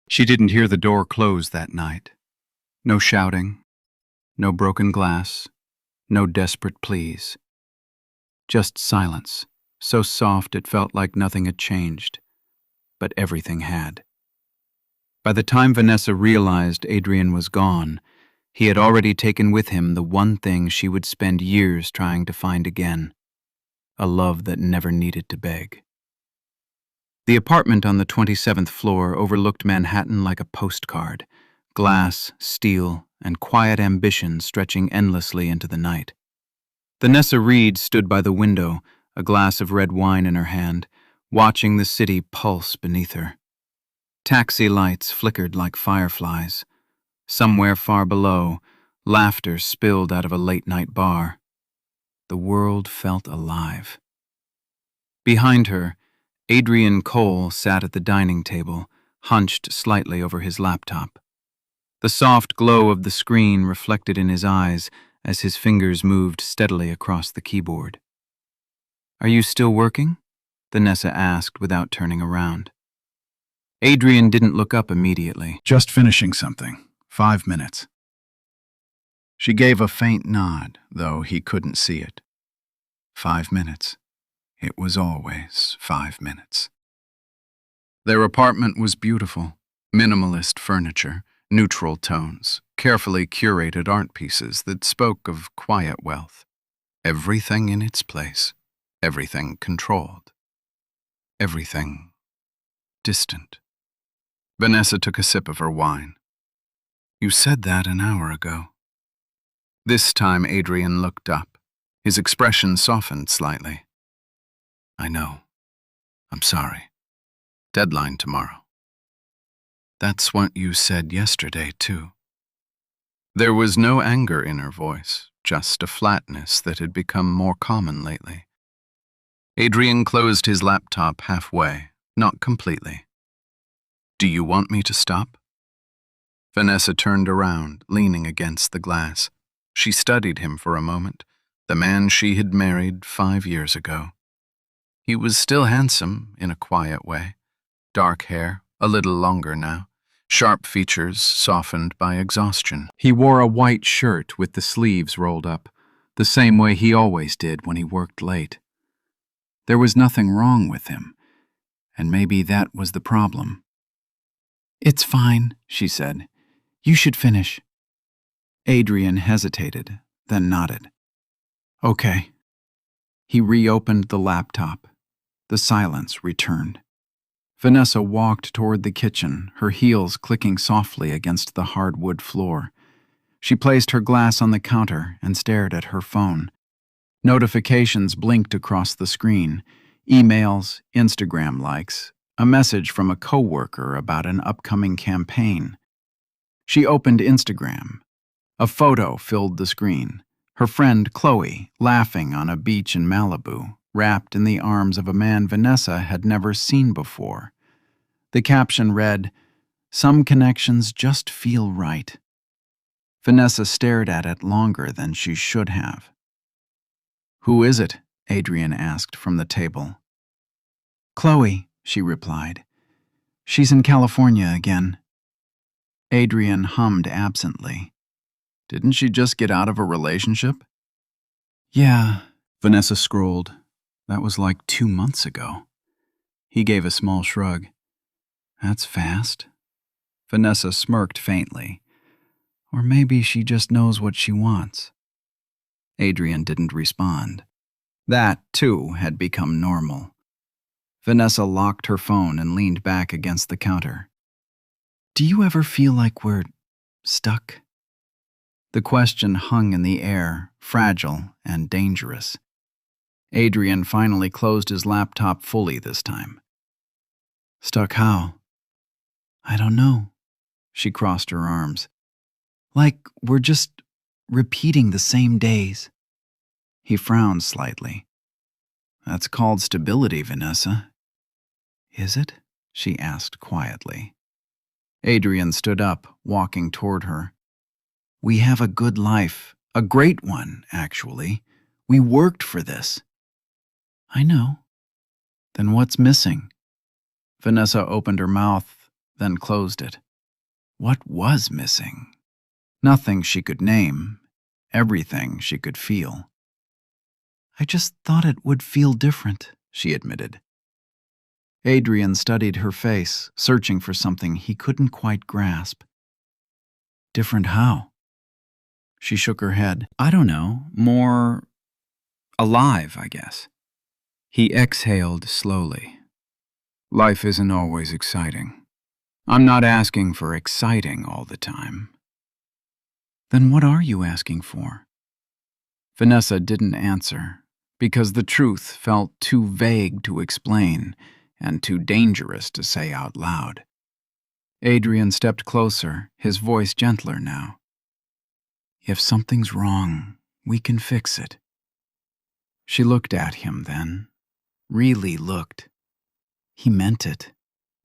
She didn't hear the door close that night. No shouting, no broken glass, no desperate pleas. Just silence, so soft it felt like nothing had changed, but everything had. By the time Vanessa realized Adrian was gone, he had already taken with him the one thing she would spend years trying to find again, a love that never needed to beg. The apartment on the 27th floor overlooked Manhattan like a postcard, glass, steel, and quiet ambition stretching endlessly into the night. Vanessa Reed stood by the window, a glass of red wine in her hand, watching the city pulse beneath her. Taxi lights flickered like fireflies. Somewhere far below, laughter spilled out of a late-night bar. The world felt alive. Behind her, Adrian Cole sat at the dining table, hunched slightly over his laptop. The soft glow of the screen reflected in his eyes as his fingers moved steadily across the keyboard. "Are you still working?" Vanessa asked without turning around. Adrian didn't look up immediately. "Just finishing something. 5 minutes." She gave a faint nod, though he couldn't see it. 5 minutes. It was always 5 minutes. Their apartment was beautiful. Minimalist furniture, neutral tones, carefully curated art pieces that spoke of quiet wealth. Everything in its place. Everything controlled. Everything distant. Vanessa took a sip of her wine. "You said that an hour ago." This time Adrian looked up. His expression softened slightly. "I know. I'm sorry. Deadline tomorrow." "That's what you said yesterday, too." There was no anger in her voice, just a flatness that had become more common lately. Adrian closed his laptop halfway, not completely. "Do you want me to stop?" Vanessa turned around, leaning against the glass. She studied him for a moment, the man she had married 5 years ago. He was still handsome in a quiet way. Dark hair, a little longer now, sharp features softened by exhaustion. He wore a white shirt with the sleeves rolled up, the same way he always did when he worked late. There was nothing wrong with him, and maybe that was the problem. "It's fine," she said. "You should finish." Adrian hesitated, then nodded. "Okay." He reopened the laptop. The silence returned. Vanessa walked toward the kitchen, her heels clicking softly against the hardwood floor. She placed her glass on the counter and stared at her phone. Notifications blinked across the screen. Emails, Instagram likes, a message from a coworker about an upcoming campaign. She opened Instagram. A photo filled the screen. Her friend Chloe, laughing on a beach in Malibu, wrapped in the arms of a man Vanessa had never seen before. The caption read, "Some connections just feel right." Vanessa stared at it longer than she should have. "Who is it?" Adrian asked from the table. "Chloe," she replied. "She's in California again." Adrian hummed absently. "Didn't she just get out of a relationship?" "Yeah," Vanessa scrolled. "That was like 2 months ago." He gave a small shrug. "That's fast." Vanessa smirked faintly. "Or maybe she just knows what she wants." Adrian didn't respond. That, too, had become normal. Vanessa locked her phone and leaned back against the counter. "Do you ever feel like we're stuck?" The question hung in the air, fragile and dangerous. Adrian finally closed his laptop fully this time. "Stuck how?" "I don't know." She crossed her arms. "Like we're just repeating the same days." He frowned slightly. "That's called stability, Vanessa." "Is it?" she asked quietly. Adrian stood up, walking toward her. "We have a good life, a great one, actually. We worked for this." "I know." "Then what's missing?" Vanessa opened her mouth, then closed it. What was missing? Nothing she could name, everything she could feel. I just thought it would feel different, she admitted. Adrian studied her face, searching for something he couldn't quite grasp. Different how? She shook her head. I don't know, more alive, I guess. He exhaled slowly. Life isn't always exciting. I'm not asking for exciting all the time. Then what are you asking for? Vanessa didn't answer, because the truth felt too vague to explain and too dangerous to say out loud. Adrian stepped closer, his voice gentler now. If something's wrong, we can fix it. She looked at him then, really looked. He meant it.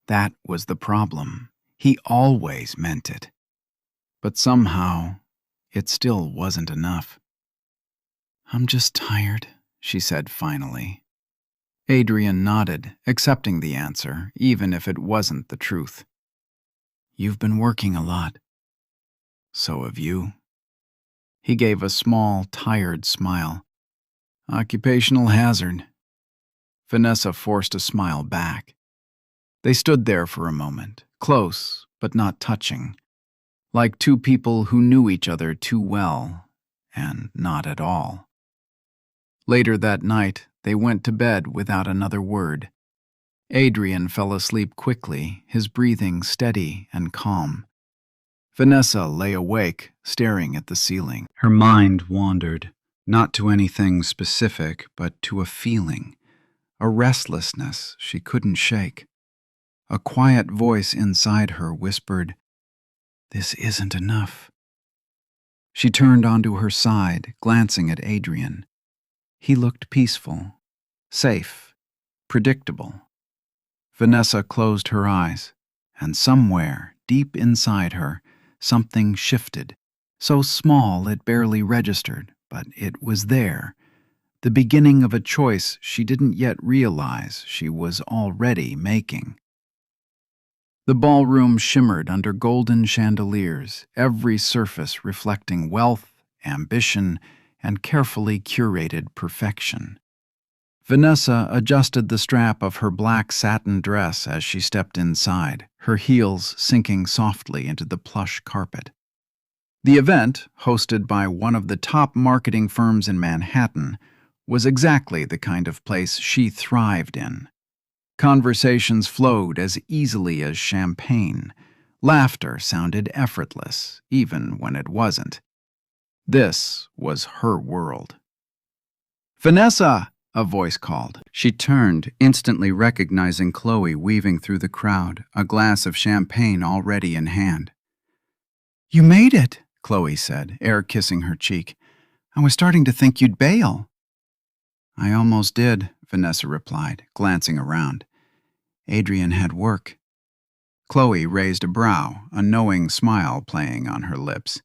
That was the problem. He always meant it. But somehow, it still wasn't enough. I'm just tired, she said finally. Adrian nodded, accepting the answer, even if it wasn't the truth. You've been working a lot. So have you. He gave a small, tired smile. Occupational hazard. Vanessa forced a smile back. They stood there for a moment, close but not touching, like two people who knew each other too well, and not at all. Later that night, they went to bed without another word. Adrian fell asleep quickly, his breathing steady and calm. Vanessa lay awake, staring at the ceiling. Her mind wandered, not to anything specific, but to a feeling, a restlessness she couldn't shake. A quiet voice inside her whispered, "This isn't enough." She turned onto her side, glancing at Adrian. He looked peaceful, safe, predictable. Vanessa closed her eyes, and somewhere, deep inside her, something shifted, so small it barely registered, but it was there, the beginning of a choice she didn't yet realize she was already making. The ballroom shimmered under golden chandeliers, every surface reflecting wealth, ambition, and carefully curated perfection. Vanessa adjusted the strap of her black satin dress as she stepped inside, her heels sinking softly into the plush carpet. The event, hosted by one of the top marketing firms in Manhattan, was exactly the kind of place she thrived in. Conversations flowed as easily as champagne. Laughter sounded effortless, even when it wasn't. This was her world. "Vanessa!" a voice called. She turned, instantly recognizing Chloe weaving through the crowd, a glass of champagne already in hand. "You made it," Chloe said, air kissing her cheek. "I was starting to think you'd bail." "I almost did," Vanessa replied, glancing around. Adrian had work. Chloe raised a brow, a knowing smile playing on her lips.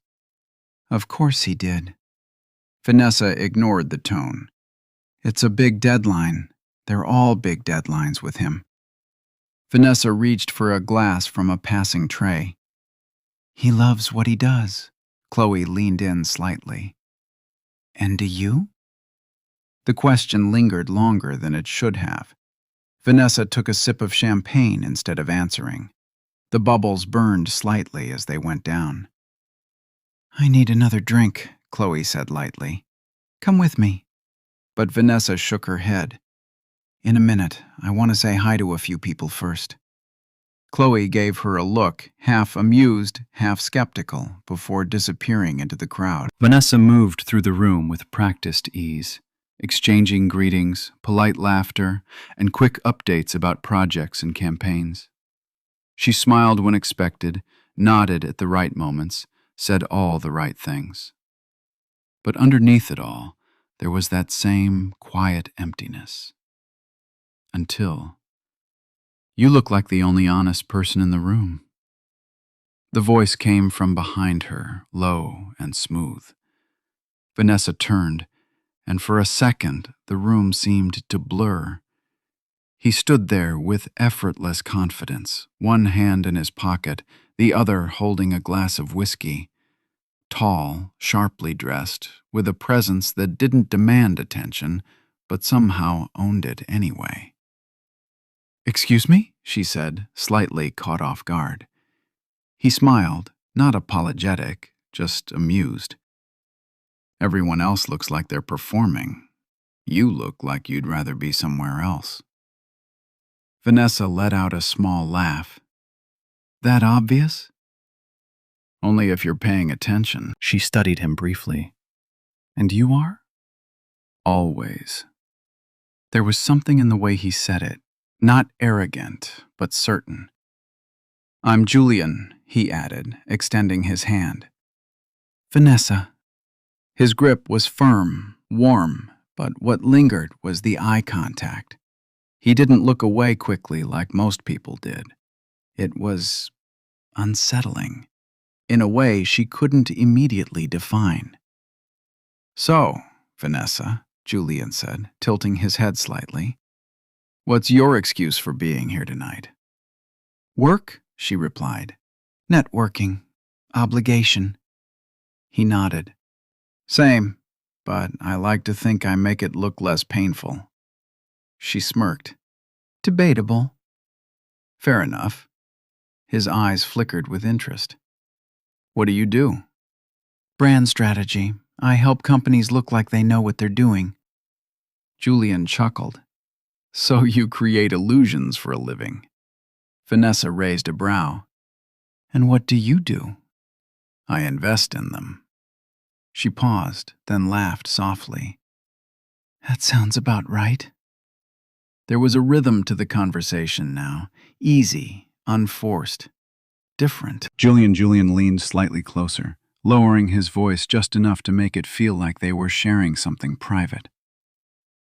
"Of course he did." Vanessa ignored the tone. "It's a big deadline. They're all big deadlines with him." Vanessa reached for a glass from a passing tray. "He loves what he does." Chloe leaned in slightly. "And do you?" The question lingered longer than it should have. Vanessa took a sip of champagne instead of answering. The bubbles burned slightly as they went down. "I need another drink," Chloe said lightly. "Come with me." But Vanessa shook her head. "In a minute, I want to say hi to a few people first." Chloe gave her a look, half amused, half skeptical, before disappearing into the crowd. Vanessa moved through the room with practiced ease, exchanging greetings, polite laughter, and quick updates about projects and campaigns. She smiled when expected, nodded at the right moments, said all the right things. But underneath it all, there was that same quiet emptiness. Until, "You look like the only honest person in the room." The voice came from behind her, low and smooth. Vanessa turned, and for a second the room seemed to blur. He stood there with effortless confidence, one hand in his pocket, the other holding a glass of whiskey. Tall, sharply dressed, with a presence that didn't demand attention, but somehow owned it anyway. "Excuse me?" she said, slightly caught off guard. He smiled, not apologetic, just amused. "Everyone else looks like they're performing. You look like you'd rather be somewhere else." Vanessa let out a small laugh. "That obvious?" "Only if you're paying attention." She studied him briefly. "And you are?" "Always." There was something in the way he said it, not arrogant, but certain. "I'm Julian," he added, extending his hand. "Vanessa." His grip was firm, warm, but what lingered was the eye contact. He didn't look away quickly like most people did. It was unsettling, in a way she couldn't immediately define. "So, Vanessa," Julian said, tilting his head slightly, "what's your excuse for being here tonight?" "Work," she replied. "Networking. Obligation." He nodded. "Same, but I like to think I make it look less painful." She smirked. "Debatable." "Fair enough." His eyes flickered with interest. "What do you do?" "Brand strategy. I help companies look like they know what they're doing." Julian chuckled. "So you create illusions for a living?" Vanessa raised a brow. "And what do you do?" "I invest in them." She paused, then laughed softly. "That sounds about right." There was a rhythm to the conversation now, easy, unforced, different. Julian leaned slightly closer, lowering his voice just enough to make it feel like they were sharing something private.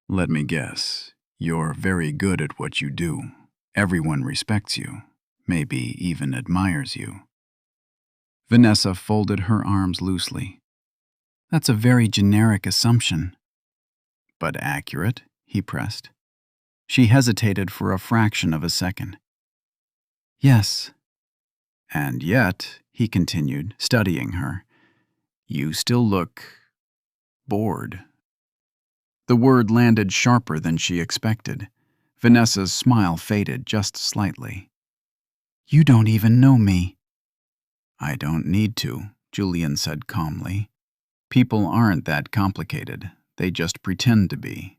"Let me guess, you're very good at what you do. Everyone respects you, maybe even admires you." Vanessa folded her arms loosely. "That's a very generic assumption." "But accurate," he pressed. She hesitated for a fraction of a second. "Yes." "And yet," he continued, studying her, "you still look bored." The word landed sharper than she expected. Vanessa's smile faded just slightly. "You don't even know me." "I don't need to," Julian said calmly. "People aren't that complicated. They just pretend to be."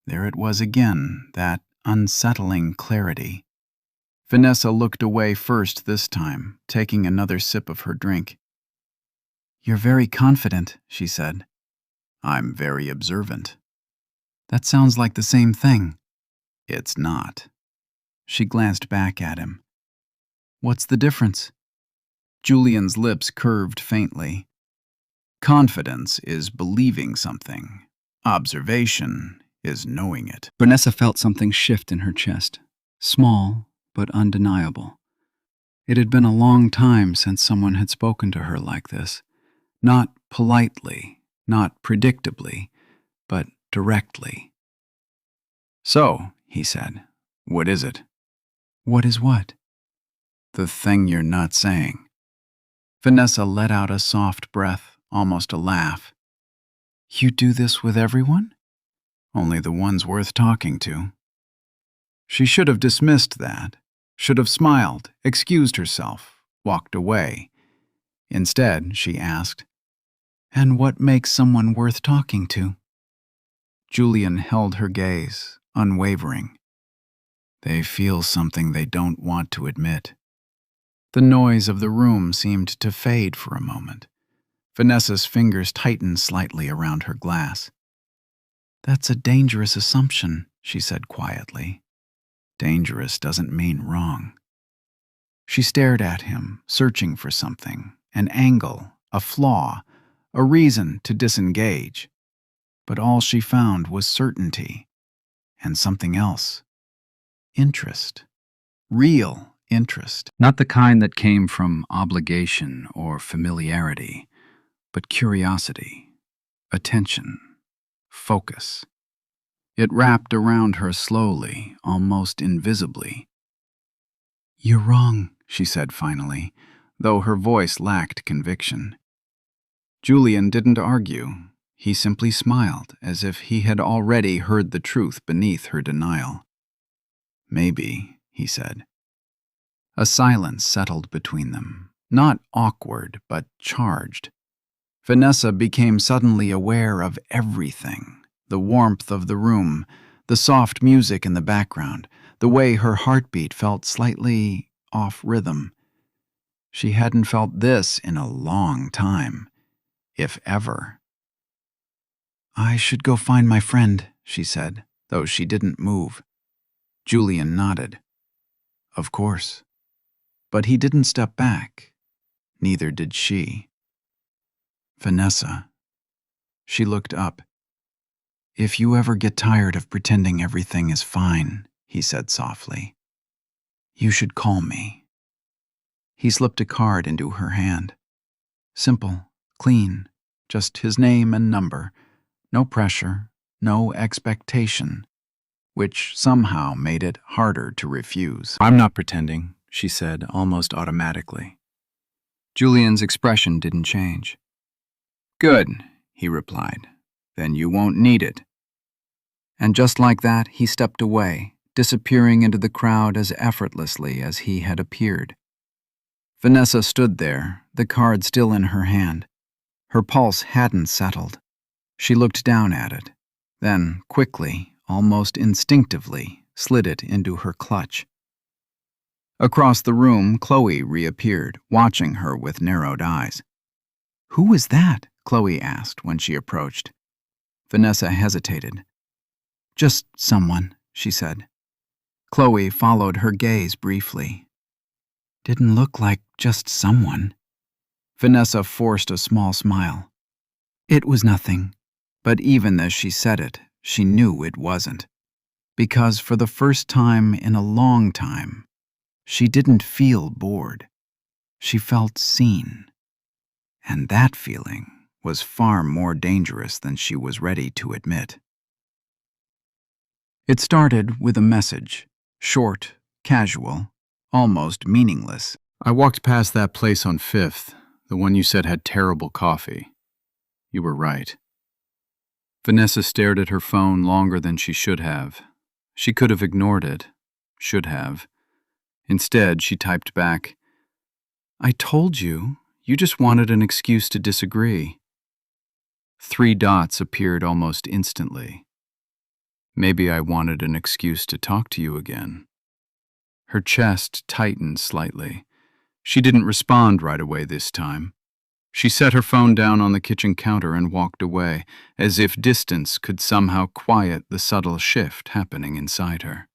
There it was again, that unsettling clarity. Vanessa looked away first this time, taking another sip of her drink. "You're very confident," she said. "I'm very observant." "That sounds like the same thing." "It's not." She glanced back at him. "What's the difference?" Julian's lips curved faintly. "Confidence is believing something. Observation is knowing it." Vanessa felt something shift in her chest, small but undeniable. It had been a long time since someone had spoken to her like this, not politely, not predictably, but directly. "So," he said, "what is it?" "What is what?" "The thing you're not saying." Vanessa let out a soft breath, almost a laugh. "You do this with everyone?" "Only the ones worth talking to." She should have dismissed that, should have smiled, excused herself, walked away. Instead, she asked, "And what makes someone worth talking to?" Julian held her gaze, unwavering. "They feel something they don't want to admit." The noise of the room seemed to fade for a moment. Vanessa's fingers tightened slightly around her glass. "That's a dangerous assumption," she said quietly. "Dangerous doesn't mean wrong." She stared at him, searching for something, an angle, a flaw, a reason to disengage. But all she found was certainty, and something else. Interest. Real interest. Not the kind that came from obligation or familiarity, but curiosity, attention, focus. It wrapped around her slowly, almost invisibly. "You're wrong," she said finally, though her voice lacked conviction. Julian didn't argue. He simply smiled, as if he had already heard the truth beneath her denial. "Maybe," he said. A silence settled between them, not awkward, but charged. Vanessa became suddenly aware of everything: the warmth of the room, the soft music in the background, the way her heartbeat felt slightly off rhythm. She hadn't felt this in a long time, if ever. "I should go find my friend," she said, though she didn't move. Julian nodded. Of course. But he didn't step back. Neither did she. "Vanessa." She looked up. "If you ever get tired of pretending everything is fine," he said softly, "you should call me." He slipped a card into her hand. Simple, clean, just his name and number. No pressure, no expectation, which somehow made it harder to refuse. "I'm not pretending," she said almost automatically. Julian's expression didn't change. "Good," he replied. "Then you won't need it." And just like that, he stepped away, disappearing into the crowd as effortlessly as he had appeared. Vanessa stood there, the card still in her hand. Her pulse hadn't settled. She looked down at it, then quickly, almost instinctively, slid it into her clutch. Across the room, Chloe reappeared, watching her with narrowed eyes. "Who was that?" Chloe asked when she approached. Vanessa hesitated. "Just someone," she said. Chloe followed her gaze briefly. "Didn't look like just someone." Vanessa forced a small smile. "It was nothing," but even as she said it, she knew it wasn't. Because for the first time in a long time, she didn't feel bored. She felt seen. And that feeling was far more dangerous than she was ready to admit. It started with a message, short, casual, almost meaningless. "I walked past that place on 5th, the one you said had terrible coffee. You were right." Vanessa stared at her phone longer than she should have. She could have ignored it. Should have. Instead, she typed back, "I told you, you just wanted an excuse to disagree." 3 dots appeared almost instantly. "Maybe I wanted an excuse to talk to you again." Her chest tightened slightly. She didn't respond right away this time. She set her phone down on the kitchen counter and walked away, as if distance could somehow quiet the subtle shift happening inside her.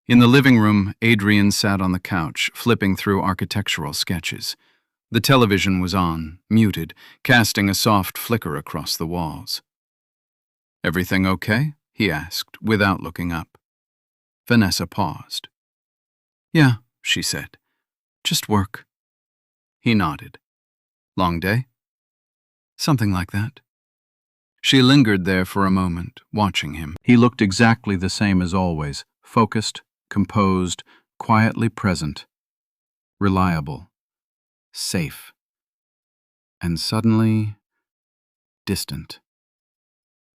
In the living room, Adrian sat on the couch, flipping through architectural sketches. The television was on, muted, casting a soft flicker across the walls. "Everything okay?" he asked, without looking up. Vanessa paused. "Yeah," she said. "Just work." He nodded. "Long day?" "Something like that." She lingered there for a moment, watching him. He looked exactly the same as always, focused, composed, quietly present, reliable, safe, and suddenly distant.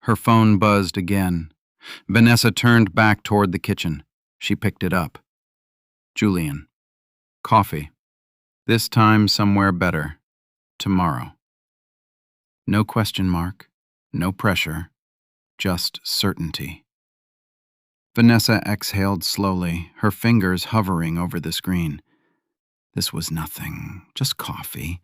Her phone buzzed again. Vanessa turned back toward the kitchen. She picked it up. "Julian. Coffee. This time somewhere better. Tomorrow." No question mark, no pressure, just certainty. Vanessa exhaled slowly, her fingers hovering over the screen. This was nothing, just coffee.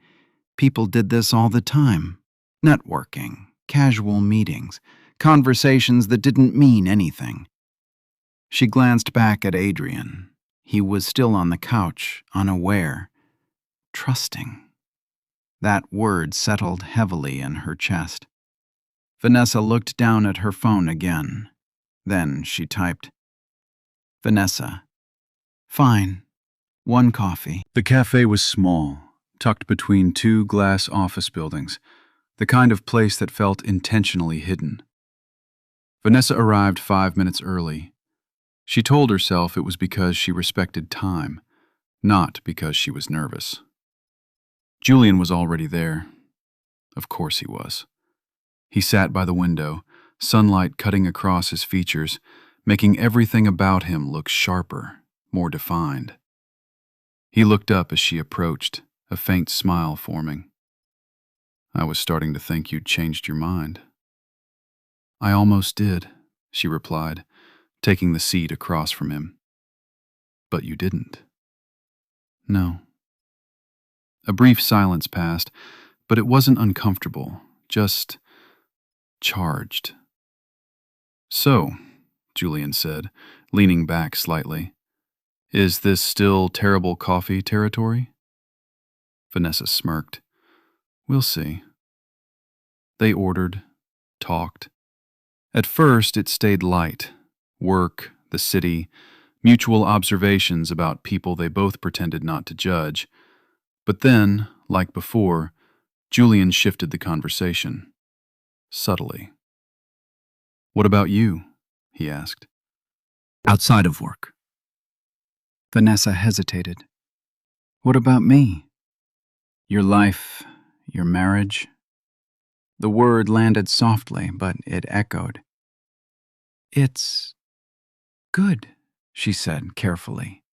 People did this all the time. Networking, casual meetings, conversations that didn't mean anything. She glanced back at Adrian. He was still on the couch, unaware. Trusting. That word settled heavily in her chest. Vanessa looked down at her phone again. Then she typed, "Vanessa. Fine. 1 coffee." The cafe was small, tucked between 2 glass office buildings, the kind of place that felt intentionally hidden. Vanessa arrived 5 minutes early. She told herself it was because she respected time, not because she was nervous. Julian was already there. Of course he was. He sat by the window, sunlight cutting across his features, making everything about him look sharper, more defined. He looked up as she approached, a faint smile forming. "I was starting to think you'd changed your mind." "I almost did," she replied, taking the seat across from him. "But you didn't." "No." A brief silence passed, but it wasn't uncomfortable, just charged. "So," Julian said, leaning back slightly, "is this still terrible coffee territory?" Vanessa smirked. "We'll see." They ordered, talked. At first, it stayed light. Work, the city, mutual observations about people they both pretended not to judge. But then, like before, Julian shifted the conversation. Subtly. "What about you?" he asked. "Outside of work." Vanessa hesitated. "What about me? Your life, your marriage?" The word landed softly, but it echoed. "It's good," she said carefully.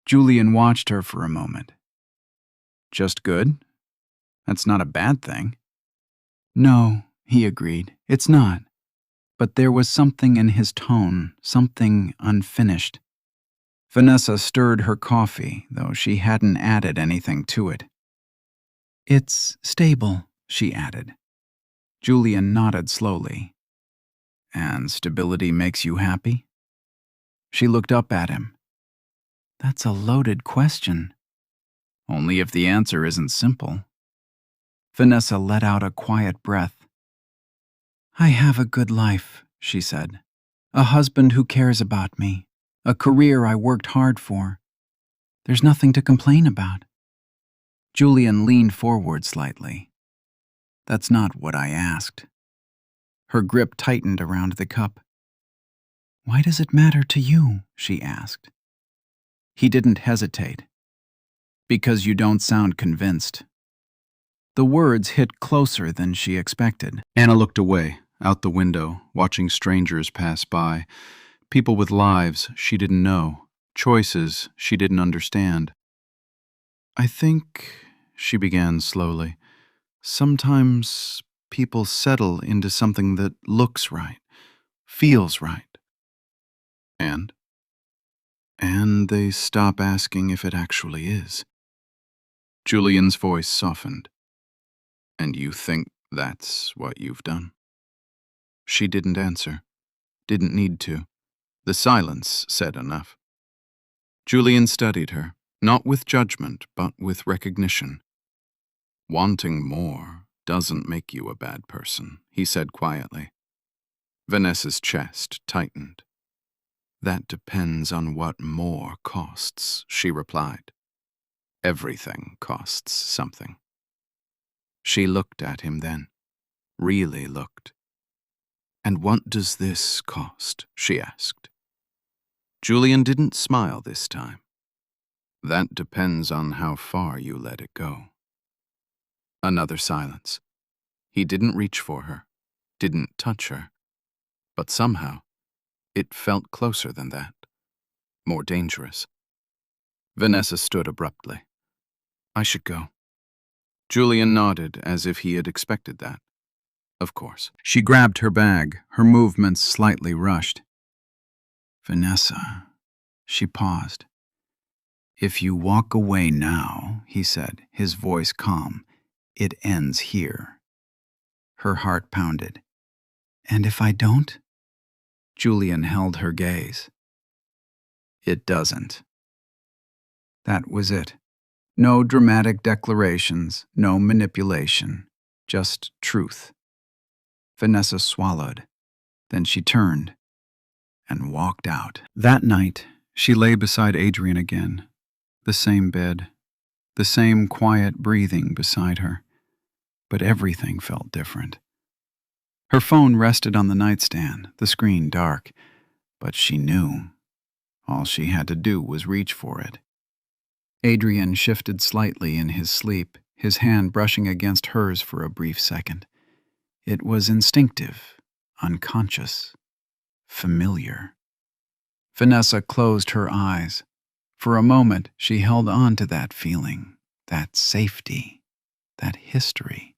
Julian watched her for a moment. "Just good? That's not a bad thing." "No," he agreed, "it's not." But there was something in his tone, something unfinished. Vanessa stirred her coffee, though she hadn't added anything to it. "It's stable," she added. Julian nodded slowly. "And stability makes you happy?" She looked up at him. "That's a loaded question." "Only if the answer isn't simple." Vanessa let out a quiet breath. "I have a good life," she said. "A husband who cares about me. A career I worked hard for. There's nothing to complain about." Julian leaned forward slightly. "That's not what I asked." Her grip tightened around the cup. "Why does it matter to you?" she asked. He didn't hesitate. "Because you don't sound convinced." The words hit closer than she expected. Anna looked away, out the window, watching strangers pass by, people with lives she didn't know, choices she didn't understand. "I think," she began slowly, "sometimes people settle into something that looks right, feels right. And? And they stop asking if it actually is." Julian's voice softened. "And you think that's what you've done?" She didn't answer. Didn't need to. The silence said enough. Julian studied her, not with judgment, but with recognition. "Wanting more doesn't make you a bad person," he said quietly. Vanessa's chest tightened. "That depends on what more costs," she replied. "Everything costs something." She looked at him then, really looked. "And what does this cost?" she asked. Julian didn't smile this time. "That depends on how far you let it go." Another silence. He didn't reach for her, didn't touch her. But somehow, it felt closer than that, more dangerous. Vanessa stood abruptly. "I should go." Julian nodded as if he had expected that. Of course. She grabbed her bag, her movements slightly rushed. "Vanessa," she paused. "If you walk away now," he said, his voice calm, "it ends here." Her heart pounded. "And if I don't?" Julian held her gaze. "It doesn't." That was it. No dramatic declarations, no manipulation, just truth. Vanessa swallowed. Then she turned and walked out. That night, she lay beside Adrian again. The same bed, the same quiet breathing beside her. But everything felt different. Her phone rested on the nightstand, the screen dark, but she knew. All she had to do was reach for it. Adrian shifted slightly in his sleep, his hand brushing against hers for a brief second. It was instinctive, unconscious, familiar. Vanessa closed her eyes. For a moment, she held on to that feeling, that safety, that history.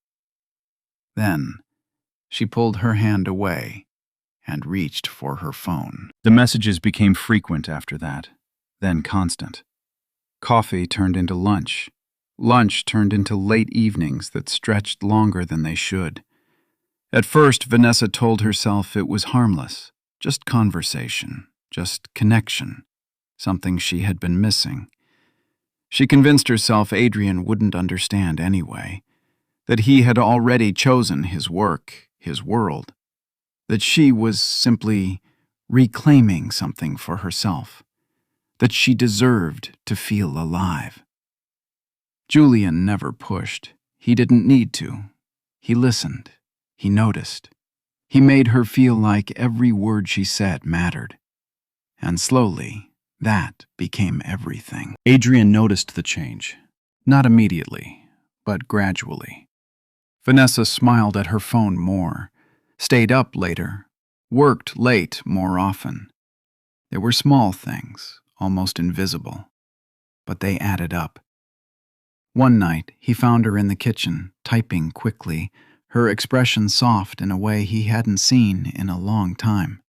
Then, she pulled her hand away and reached for her phone. The messages became frequent after that, then constant. Coffee turned into lunch. Lunch turned into late evenings that stretched longer than they should. At first, Vanessa told herself it was harmless, just conversation, just connection, something she had been missing. She convinced herself Adrian wouldn't understand anyway, that he had already chosen his work, his world, that she was simply reclaiming something for herself, that she deserved to feel alive. Julian never pushed. He didn't need to. He listened. He noticed. He made her feel like every word she said mattered. And slowly, that became everything. Adrian noticed the change. Not immediately, but gradually. Vanessa smiled at her phone more, stayed up later, worked late more often. There were small things, almost invisible, but they added up. One night, he found her in the kitchen, typing quickly, her expression soft in a way he hadn't seen in a long time.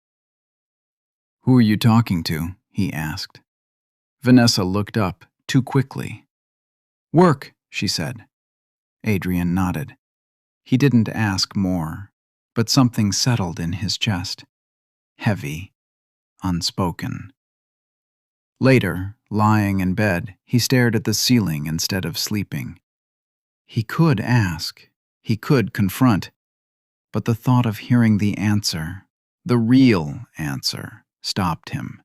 "Who are you talking to?" he asked. Vanessa looked up, too quickly. "Work," she said. Adrian nodded. He didn't ask more, but something settled in his chest. Heavy, unspoken. Later, lying in bed, he stared at the ceiling instead of sleeping. He could ask, he could confront, but the thought of hearing the answer, the real answer, stopped him.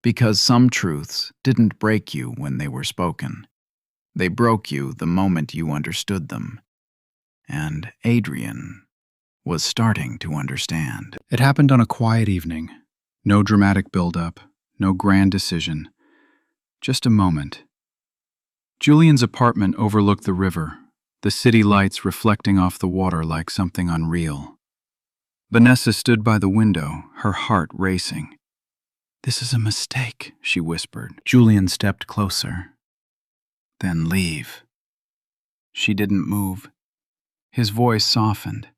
Because some truths didn't break you when they were spoken. They broke you the moment you understood them. And Adrian was starting to understand. It happened on a quiet evening. No dramatic build-up, no grand decision. Just a moment. Julian's apartment overlooked the river, the city lights reflecting off the water like something unreal. Vanessa stood by the window, her heart racing. "This is a mistake," she whispered. Julian stepped closer. "Then leave." She didn't move. His voice softened.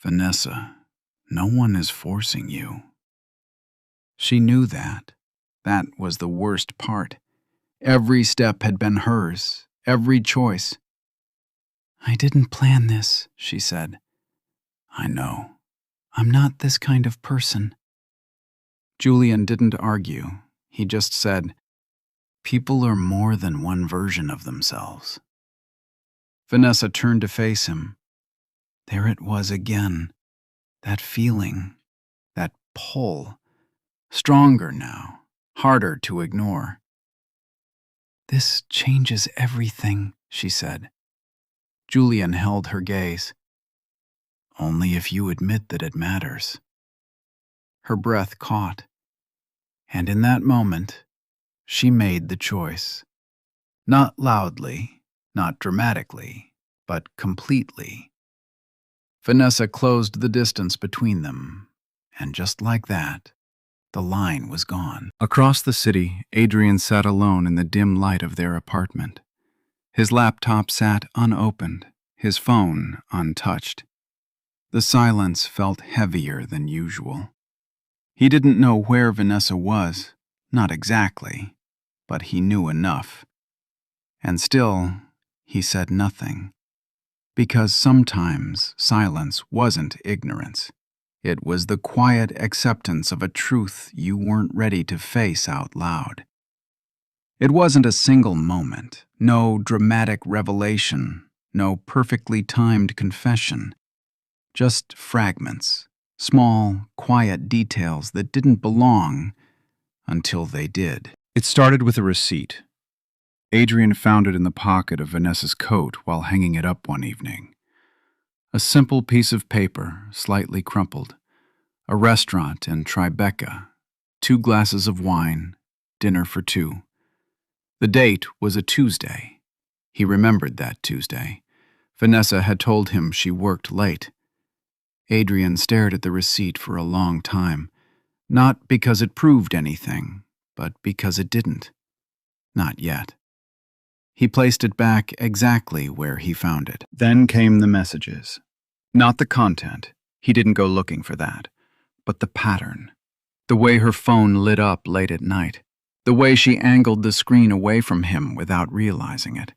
"Vanessa, no one is forcing you." She knew that. That was the worst part. Every step had been hers, every choice. "I didn't plan this," she said. "I know. I'm not this kind of person." Julian didn't argue. He just said, "People are more than one version of themselves." Vanessa turned to face him. There it was again. That feeling, that pull. Stronger now, harder to ignore. "This changes everything," she said. Julian held her gaze. "Only if you admit that it matters." Her breath caught. And in that moment, she made the choice. Not loudly, not dramatically, but completely. Vanessa closed the distance between them, and just like that, the line was gone. Across the city, Adrian sat alone in the dim light of their apartment. His laptop sat unopened, his phone untouched. The silence felt heavier than usual. He didn't know where Vanessa was, not exactly, but he knew enough. And still, he said nothing. Because sometimes silence wasn't ignorance. It was the quiet acceptance of a truth you weren't ready to face out loud. It wasn't a single moment, no dramatic revelation, no perfectly timed confession. Just fragments, small, quiet details that didn't belong until they did. It started with a receipt. Adrian found it in the pocket of Vanessa's coat while hanging it up one evening. A simple piece of paper, slightly crumpled. A restaurant in Tribeca. 2 glasses of wine. Dinner for 2. The date was a Tuesday. He remembered that Tuesday. Vanessa had told him she worked late. Adrian stared at the receipt for a long time, not because it proved anything, but because it didn't. Not yet. He placed it back exactly where he found it. Then came the messages. Not the content. He didn't go looking for that. But the pattern. The way her phone lit up late at night. The way she angled the screen away from him without realizing it.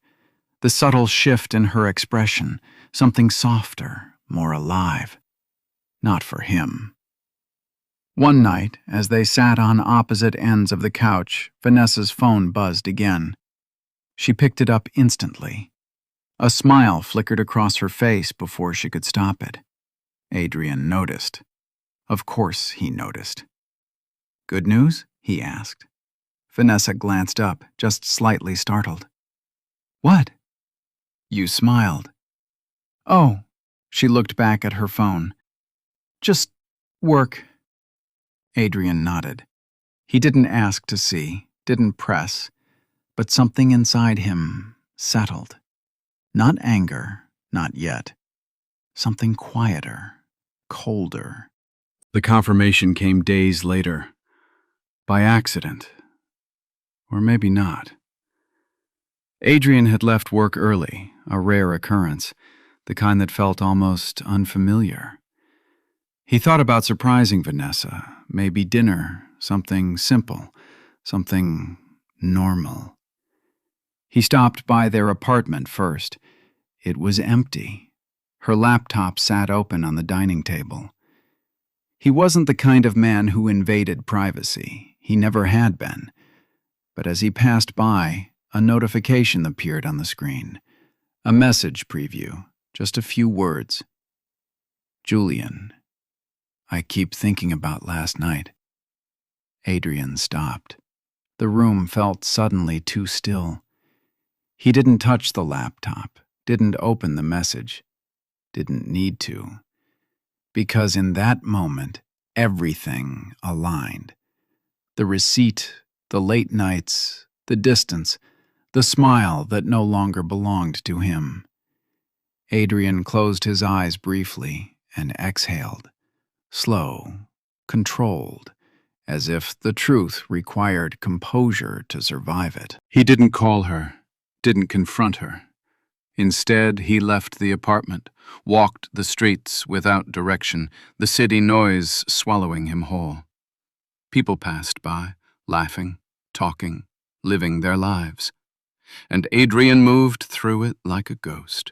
The subtle shift in her expression, something softer, more alive. Not for him. One night, as they sat on opposite ends of the couch, Vanessa's phone buzzed again. She picked it up instantly. A smile flickered across her face before she could stop it. Adrian noticed. Of course he noticed. "Good news?" he asked. Vanessa glanced up, just slightly startled. "What?" "You smiled." "Oh." She looked back at her phone. "Just work." Adrian nodded. He didn't ask to see, didn't press, but something inside him settled. Not anger, not yet. Something quieter, colder. The confirmation came days later. By accident. Or maybe not. Adrian had left work early, a rare occurrence, the kind that felt almost unfamiliar. He thought about surprising Vanessa, maybe dinner, something simple, something normal. He stopped by their apartment first. It was empty. Her laptop sat open on the dining table. He wasn't the kind of man who invaded privacy. He never had been. But as he passed by, a notification appeared on the screen. A message preview, just a few words. "Julian, I keep thinking about last night." Adrian stopped. The room felt suddenly too still. He didn't touch the laptop, didn't open the message, didn't need to. Because in that moment, everything aligned. The receipt, the late nights, the distance, the smile that no longer belonged to him. Adrian closed his eyes briefly and exhaled, slow, controlled, as if the truth required composure to survive it. He didn't call her, didn't confront her. Instead, he left the apartment, walked the streets without direction, the city noise swallowing him whole. People passed by, laughing, talking, living their lives. And Adrian moved through it like a ghost,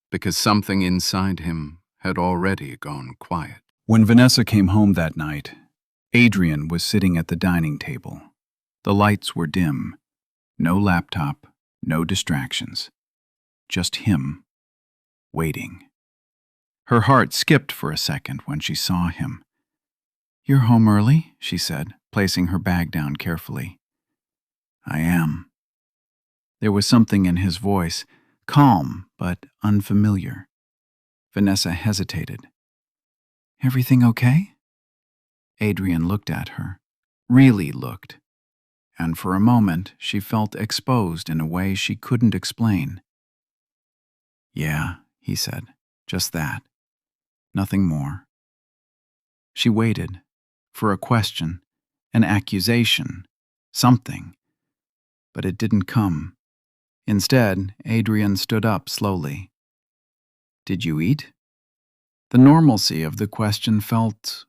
because something inside him had already gone quiet. When Vanessa came home that night, Adrian was sitting at the dining table. The lights were dim. No laptop, no distractions. Just him, waiting. Her heart skipped for a second when she saw him. "You're home early," she said, placing her bag down carefully. "I am." There was something in his voice, calm but unfamiliar. Vanessa hesitated. "Everything okay?" Adrian looked at her, really looked, and for a moment she felt exposed in a way she couldn't explain. "Yeah," he said, "just that. Nothing more." She waited, for a question, an accusation, something. But it didn't come. Instead, Adrian stood up slowly. "Did you eat?" The normalcy of the question felt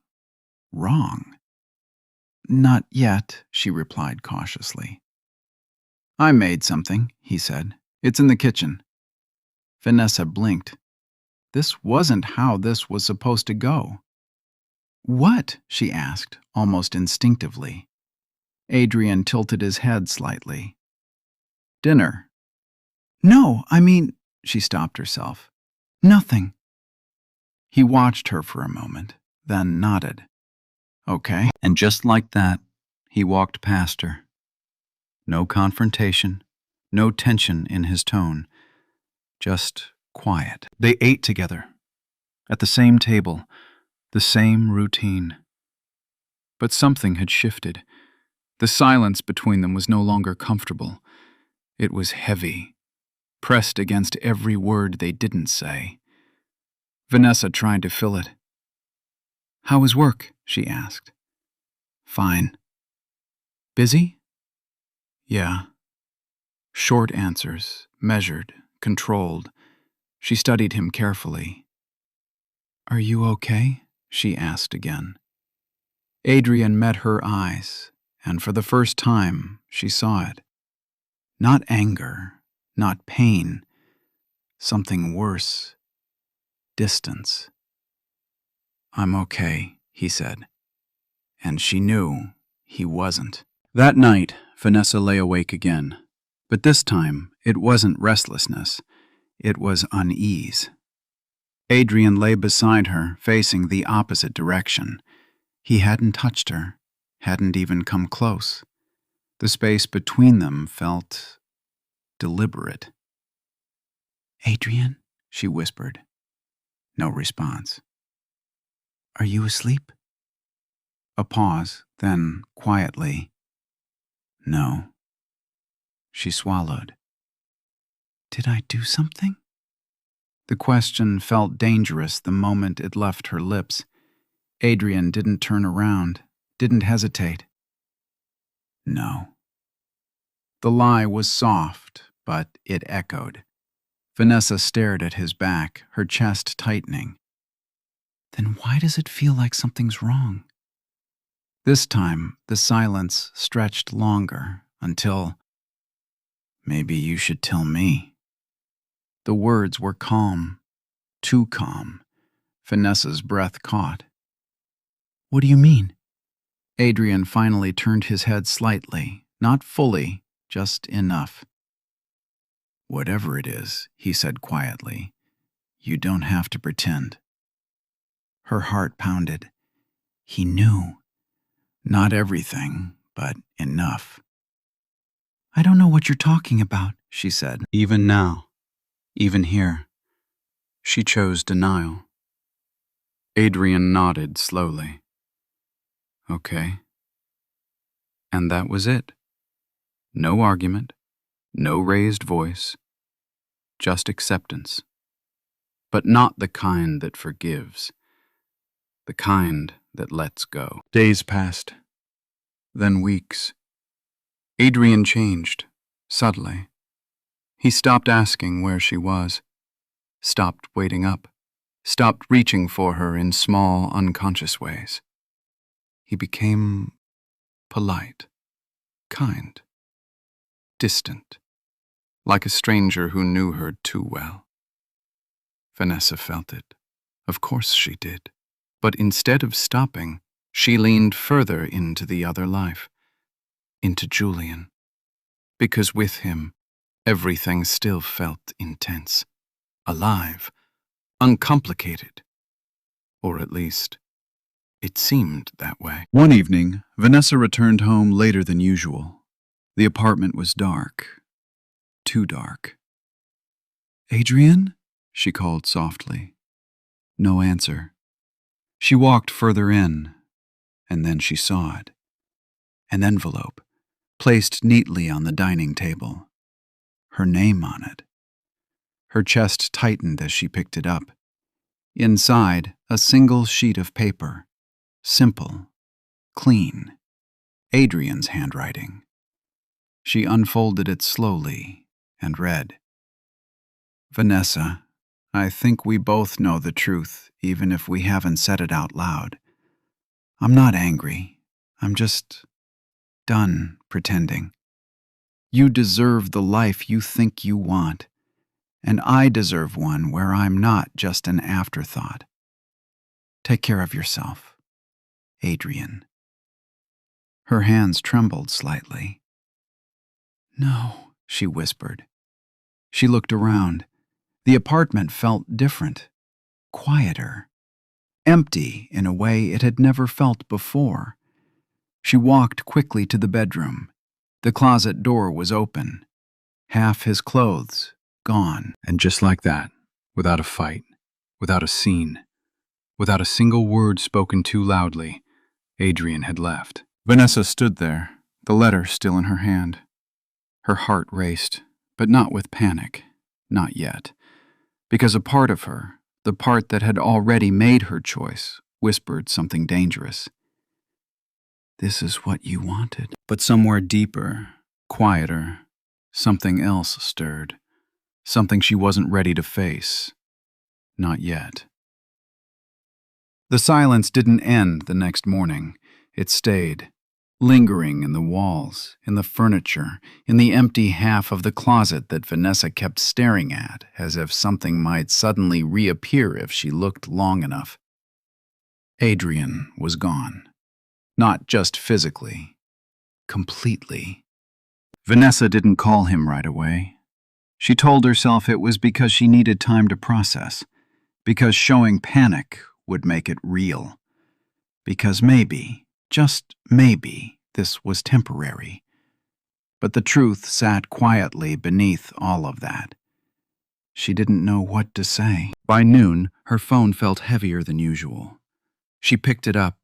wrong. "Not yet," she replied cautiously. "I made something," he said. "It's in the kitchen." Vanessa blinked. This wasn't how this was supposed to go. "What?" she asked, almost instinctively. Adrian tilted his head slightly. "Dinner." "No, I mean," she stopped herself. "Nothing." He watched her for a moment, then nodded. "Okay." And just like that, he walked past her. No confrontation, no tension in his tone, just quiet. They ate together, At the same table, the same routine. But something had shifted. The silence between them was no longer comfortable. It was heavy, pressed against every word they didn't say. Vanessa tried to fill it. "How was work?" she asked. "Fine." "Busy?" "Yeah." Short answers, measured, controlled. She studied him carefully. "Are you okay?" she asked again. Adrian met her eyes, and for the first time she saw it. Not anger, not pain, something worse. Distance. "I'm okay," he said, and she knew he wasn't. That night, Vanessa lay awake again, but this time it wasn't restlessness, it was unease. Adrian lay beside her, facing the opposite direction. He hadn't touched her, hadn't even come close. The space between them felt deliberate. "Adrian?" she whispered. No response. "Are you asleep?" A pause, then quietly, "No." She swallowed. "Did I do something?" The question felt dangerous the moment it left her lips. Adrian didn't turn around, didn't hesitate. "No." The lie was soft, but it echoed. Vanessa stared at his back, her chest tightening. "Then why does it feel like something's wrong?" This time, the silence stretched longer until, "Maybe you should tell me." The words were calm, too calm. Vanessa's breath caught. "What do you mean?" Adrian finally turned his head slightly, not fully, just enough. "Whatever it is," he said quietly, "you don't have to pretend." Her heart pounded. He knew. Not everything, but enough. "I don't know what you're talking about," she said. Even now, even here. She chose denial. Adrian nodded slowly. "Okay." And that was it. No argument, no raised voice, just acceptance. But not the kind that forgives, the kind that lets go. Days passed, then weeks. Adrian changed, subtly. He stopped asking where she was, stopped waiting up, stopped reaching for her in small, unconscious ways. He became polite, kind, distant, like a stranger who knew her too well. Vanessa felt it. Of course she did. But instead of stopping, she leaned further into the other life, into Julian. Because with him, everything still felt intense, alive, uncomplicated. Or at least, it seemed that way. One evening, Vanessa returned home later than usual. The apartment was dark. Too dark. "Adrian?" she called softly. No answer. She walked further in, and then she saw it. An envelope, placed neatly on the dining table. Her name on it. Her chest tightened as she picked it up. Inside, a single sheet of paper. Simple. Clean. Adrian's handwriting. She unfolded it slowly and read. "Vanessa, I think we both know the truth, even if we haven't said it out loud. I'm not angry. I'm just done pretending. You deserve the life you think you want, and I deserve one where I'm not just an afterthought. Take care of yourself. Adrian." Her hands trembled slightly. "No," she whispered. She looked around. The apartment felt different, quieter, empty in a way it had never felt before. She walked quickly to the bedroom. The closet door was open. Half his clothes gone. And just like that, without a fight, without a scene, Without a single word spoken too loudly, Adrian had left. Vanessa stood there, the letter still in her hand. Her heart raced, but not with panic. Not yet. Because a part of her, the part that had already made her choice, whispered something dangerous. This is what you wanted. But somewhere deeper, quieter, something else stirred. Something she wasn't ready to face. Not yet. The silence didn't end the next morning. It stayed, lingering in the walls, in the furniture, in the empty half of the closet that Vanessa kept staring at, as if something might suddenly reappear if she looked long enough. Adrian was gone. Not just physically. Completely. Vanessa didn't call him right away. She told herself it was because she needed time to process, because showing panic would make it real, because maybe, just maybe, this was temporary. But the truth sat quietly beneath all of that. She didn't know what to say. By noon, her phone felt heavier than usual. She picked it up,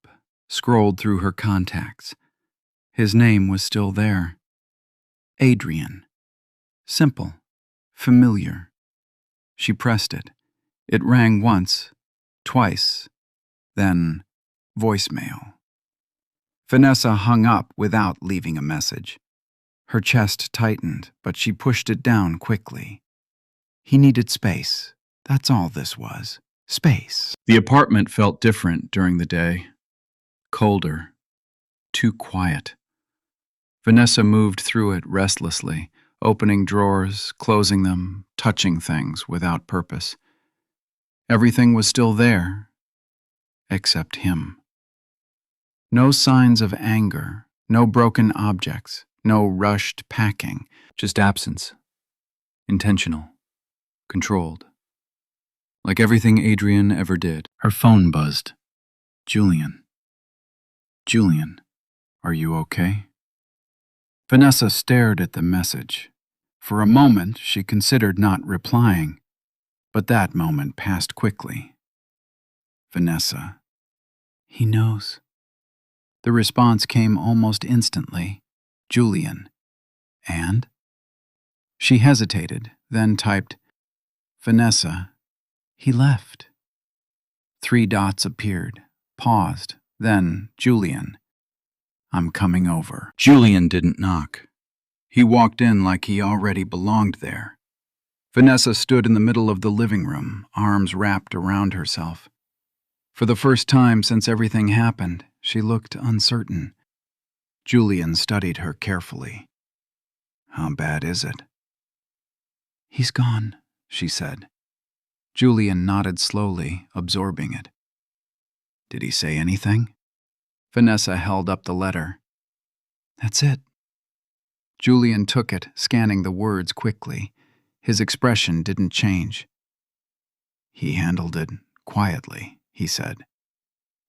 scrolled through her contacts. His name was still there. Adrian. Simple. Familiar. She pressed it. It rang once, twice, then voicemail. Vanessa hung up without leaving a message. Her chest tightened, but she pushed it down quickly. He needed space. That's all this was. Space. The apartment felt different during the day. Colder. Too quiet. Vanessa moved through it restlessly, opening drawers, closing them, touching things without purpose. Everything was still there, except him. No signs of anger, no broken objects, no rushed packing, just absence. Intentional. Controlled. Like everything Adrian ever did. Her phone buzzed. Julian. Julian, are you okay? Vanessa stared at the message. For a moment, she considered not replying, but that moment passed quickly. Vanessa. He knows. The response came almost instantly. Julian. And? She hesitated, then typed, Vanessa. He left. 3 dots appeared, paused, then Julian. I'm coming over. Julian didn't knock. He walked in like he already belonged there. Vanessa stood in the middle of the living room, arms wrapped around herself. For the first time since everything happened, she looked uncertain. Julian studied her carefully. How bad is it? He's gone, she said. Julian nodded slowly, absorbing it. Did he say anything? Vanessa held up the letter. That's it. Julian took it, scanning the words quickly. His expression didn't change. He handled it quietly, he said.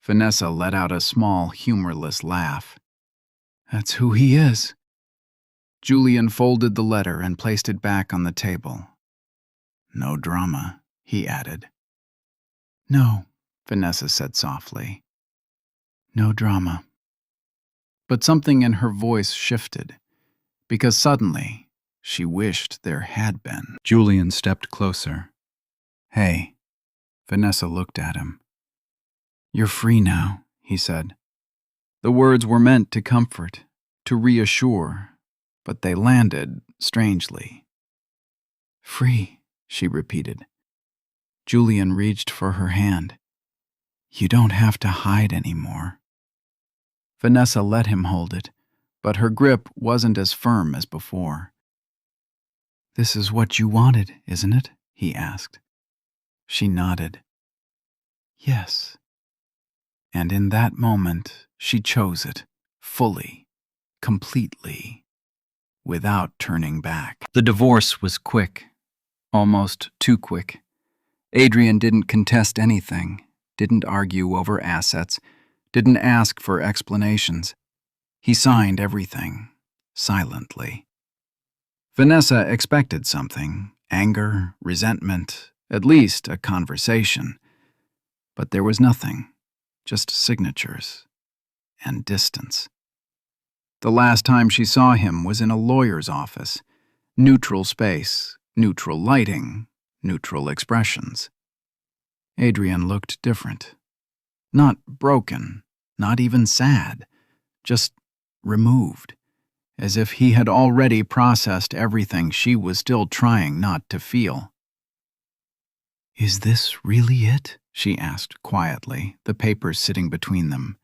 Vanessa let out a small, humorless laugh. That's who he is. Julian folded the letter and placed it back on the table. No drama, he added. No, Vanessa said softly. No drama. But something in her voice shifted, because suddenly she wished there had been. Julian stepped closer. Hey. Vanessa looked at him. You're free now, he said. The words were meant to comfort, to reassure, but they landed strangely. Free, she repeated. Julian reached for her hand. You don't have to hide anymore. Vanessa let him hold it, but her grip wasn't as firm as before. This is what you wanted, isn't it? He asked. She nodded. Yes. And in that moment, she chose it, fully, completely, without turning back. The divorce was quick, almost too quick. Adrian didn't contest anything, didn't argue over assets, didn't ask for explanations. He signed everything, silently. Vanessa expected something, anger, resentment, at least a conversation. But there was nothing, just signatures and distance. The last time she saw him was in a lawyer's office. Neutral space, neutral lighting, neutral expressions. Adrian looked different. Not broken, not even sad, just removed, as if he had already processed everything she was still trying not to feel. "Is this really it?" she asked quietly, the papers sitting between them.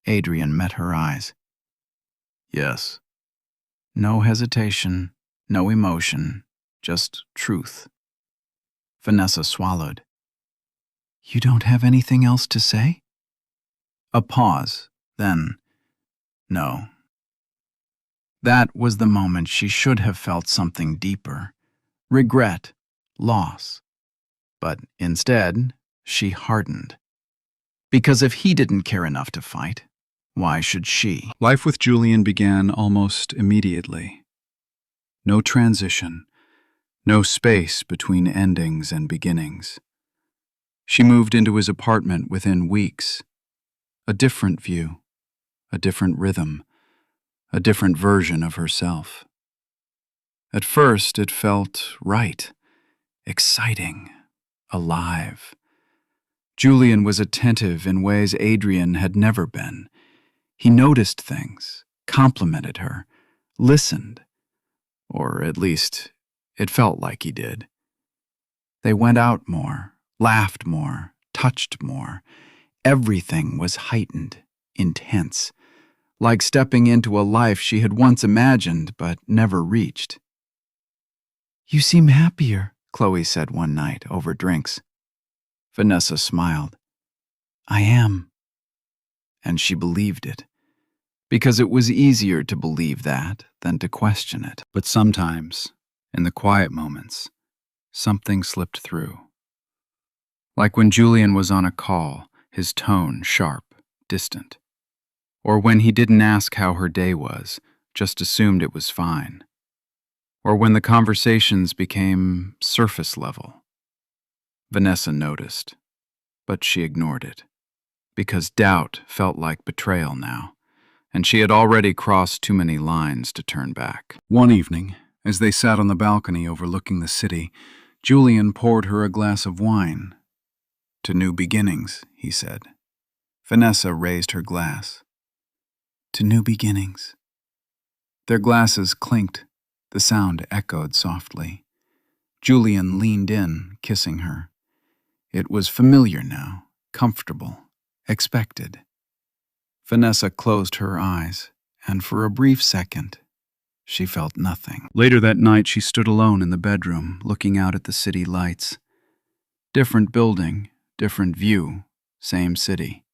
Adrian met her eyes. "Yes." No hesitation, no emotion, just truth. Vanessa swallowed. "You don't have anything else to say?" A pause, then, "No." That was the moment she should have felt something deeper. Regret, loss. But instead, she hardened. Because if he didn't care enough to fight, why should she? Life with Julian began almost immediately. No transition, no space between endings and beginnings. She moved into his apartment within weeks. A different view, a different rhythm, a different version of herself. At first, it felt right, exciting, alive. Julian was attentive in ways Adrian had never been. He noticed things, complimented her, listened, or at least it felt like he did. They went out more, laughed more, touched more. Everything was heightened, intense, like stepping into a life she had once imagined but never reached. "You seem happier," Chloe said one night over drinks. Vanessa smiled. "I am." And she believed it, because it was easier to believe that than to question it. But sometimes, in the quiet moments, something slipped through. Like when Julian was on a call, his tone sharp, distant. Or when he didn't ask how her day was, just assumed it was fine. Or when the conversations became surface level. Vanessa noticed, but she ignored it, because doubt felt like betrayal now, and she had already crossed too many lines to turn back. One evening, as they sat on the balcony overlooking the city, Julian poured her a glass of wine. "To new beginnings," he said. Vanessa raised her glass. "To new beginnings." Their glasses clinked. The sound echoed softly. Julian leaned in, kissing her. It was familiar now, comfortable, expected. Vanessa closed her eyes, and for a brief second, she felt nothing. Later that night, she stood alone in the bedroom, looking out at the city lights. Different building, different view, same city.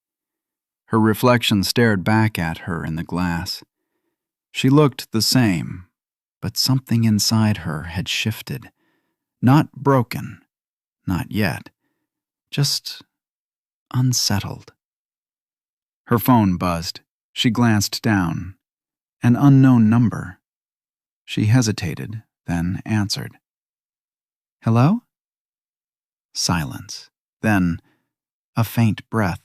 Her reflection stared back at her in the glass. She looked the same, but something inside her had shifted. Not broken, not yet, just unsettled. Her phone buzzed. She glanced down. An unknown number. She hesitated, then answered. "Hello?" Silence. Then a faint breath,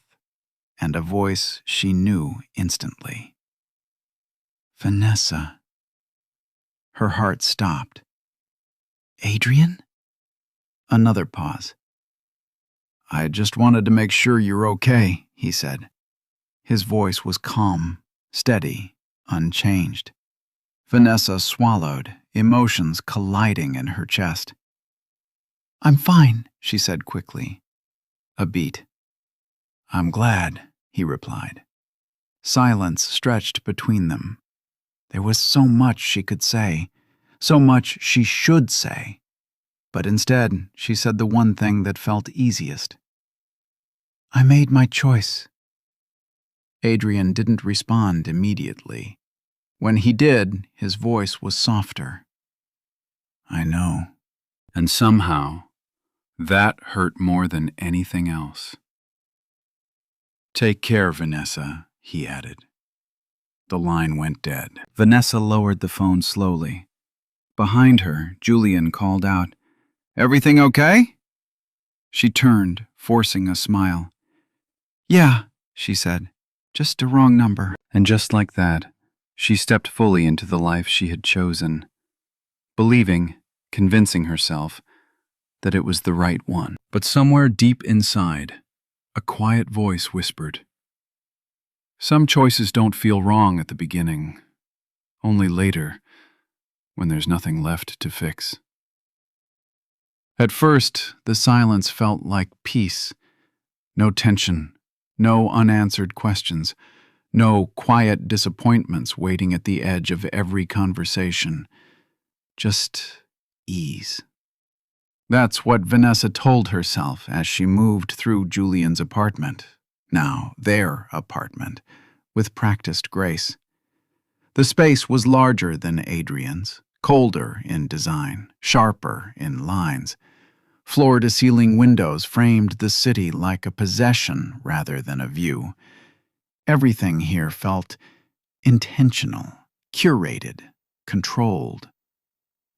and a voice she knew instantly. "Vanessa." Her heart stopped. "Adrian?" Another pause. "I just wanted to make sure you're okay," he said. His voice was calm, steady, unchanged. Vanessa swallowed, emotions colliding in her chest. "I'm fine," she said quickly. A beat. "I'm glad," he replied. Silence stretched between them. There was so much she could say, so much she should say. But instead, she said the one thing that felt easiest. "I made my choice." Adrian didn't respond immediately. When he did, his voice was softer. "I know." And somehow, that hurt more than anything else. "Take care, Vanessa," he added. The line went dead. Vanessa lowered the phone slowly. Behind her, Julian called out, "Everything okay?" She turned, forcing a smile. "Yeah," she said, "just a wrong number." And just like that, she stepped fully into the life she had chosen, believing, convincing herself, that it was the right one. But somewhere deep inside, a quiet voice whispered, "Some choices don't feel wrong at the beginning, only later, when there's nothing left to fix." At first, the silence felt like peace. No tension, no unanswered questions, no quiet disappointments waiting at the edge of every conversation. Just ease. That's what Vanessa told herself as she moved through Julian's apartment, now their apartment, with practiced grace. The space was larger than Adrian's, colder in design, sharper in lines. Floor-to-ceiling windows framed the city like a possession rather than a view. Everything here felt intentional, curated, controlled,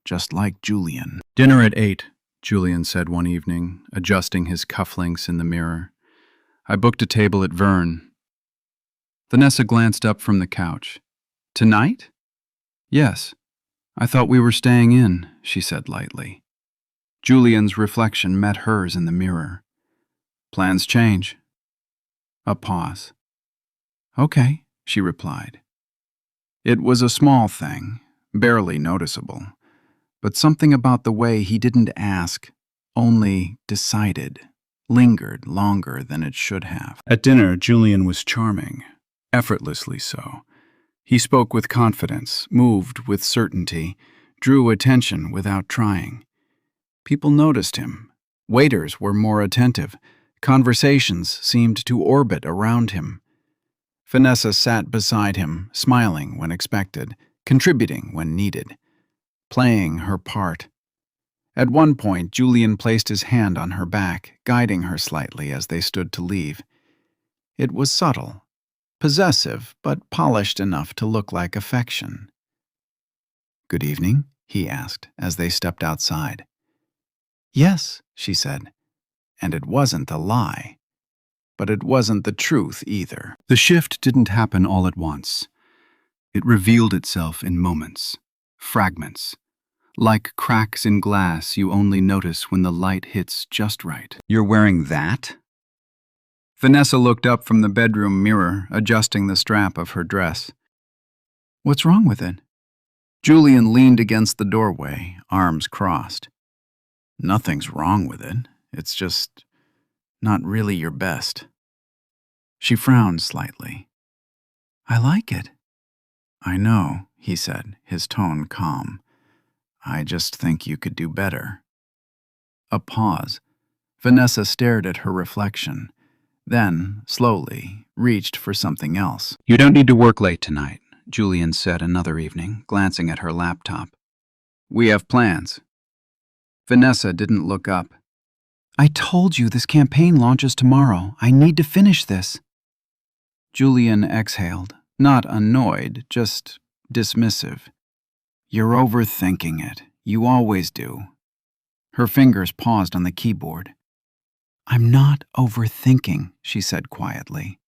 just like Julian. "Dinner at 8, Julian said one evening, adjusting his cufflinks in the mirror. "I booked a table at Verne." Vanessa glanced up from the couch. "Tonight?" "Yes. I thought we were staying in," she said lightly. Julian's reflection met hers in the mirror. "Plans change." A pause. "Okay," she replied. It was a small thing, barely noticeable, but something about the way he didn't ask, only decided, lingered longer than it should have. At dinner, Julian was charming, effortlessly so. He spoke with confidence, moved with certainty, drew attention without trying. People noticed him. Waiters were more attentive. Conversations seemed to orbit around him. Vanessa sat beside him, smiling when expected, contributing when needed, playing her part. At one point, Julian placed his hand on her back, guiding her slightly as they stood to leave. It was subtle, possessive, but polished enough to look like affection. "Good evening?" he asked as they stepped outside. "Yes," she said, and it wasn't a lie. But it wasn't the truth either. The shift didn't happen all at once. It revealed itself in moments, fragments, like cracks in glass you only notice when the light hits just right. "You're wearing that?" Vanessa looked up from the bedroom mirror, adjusting the strap of her dress. "What's wrong with it?" Julian leaned against the doorway, arms crossed. "Nothing's wrong with it. It's just not really your best." She frowned slightly. "I like it." "I know," he said, his tone calm. "I just think you could do better." A pause. Vanessa stared at her reflection, then, slowly, reached for something else. "You don't need to work late tonight," Julian said another evening, glancing at her laptop. "We have plans." Vanessa didn't look up. "I told you this campaign launches tomorrow. I need to finish this." Julian exhaled, not annoyed, just dismissive. "You're overthinking it. You always do." Her fingers paused on the keyboard. "I'm not overthinking," she said quietly.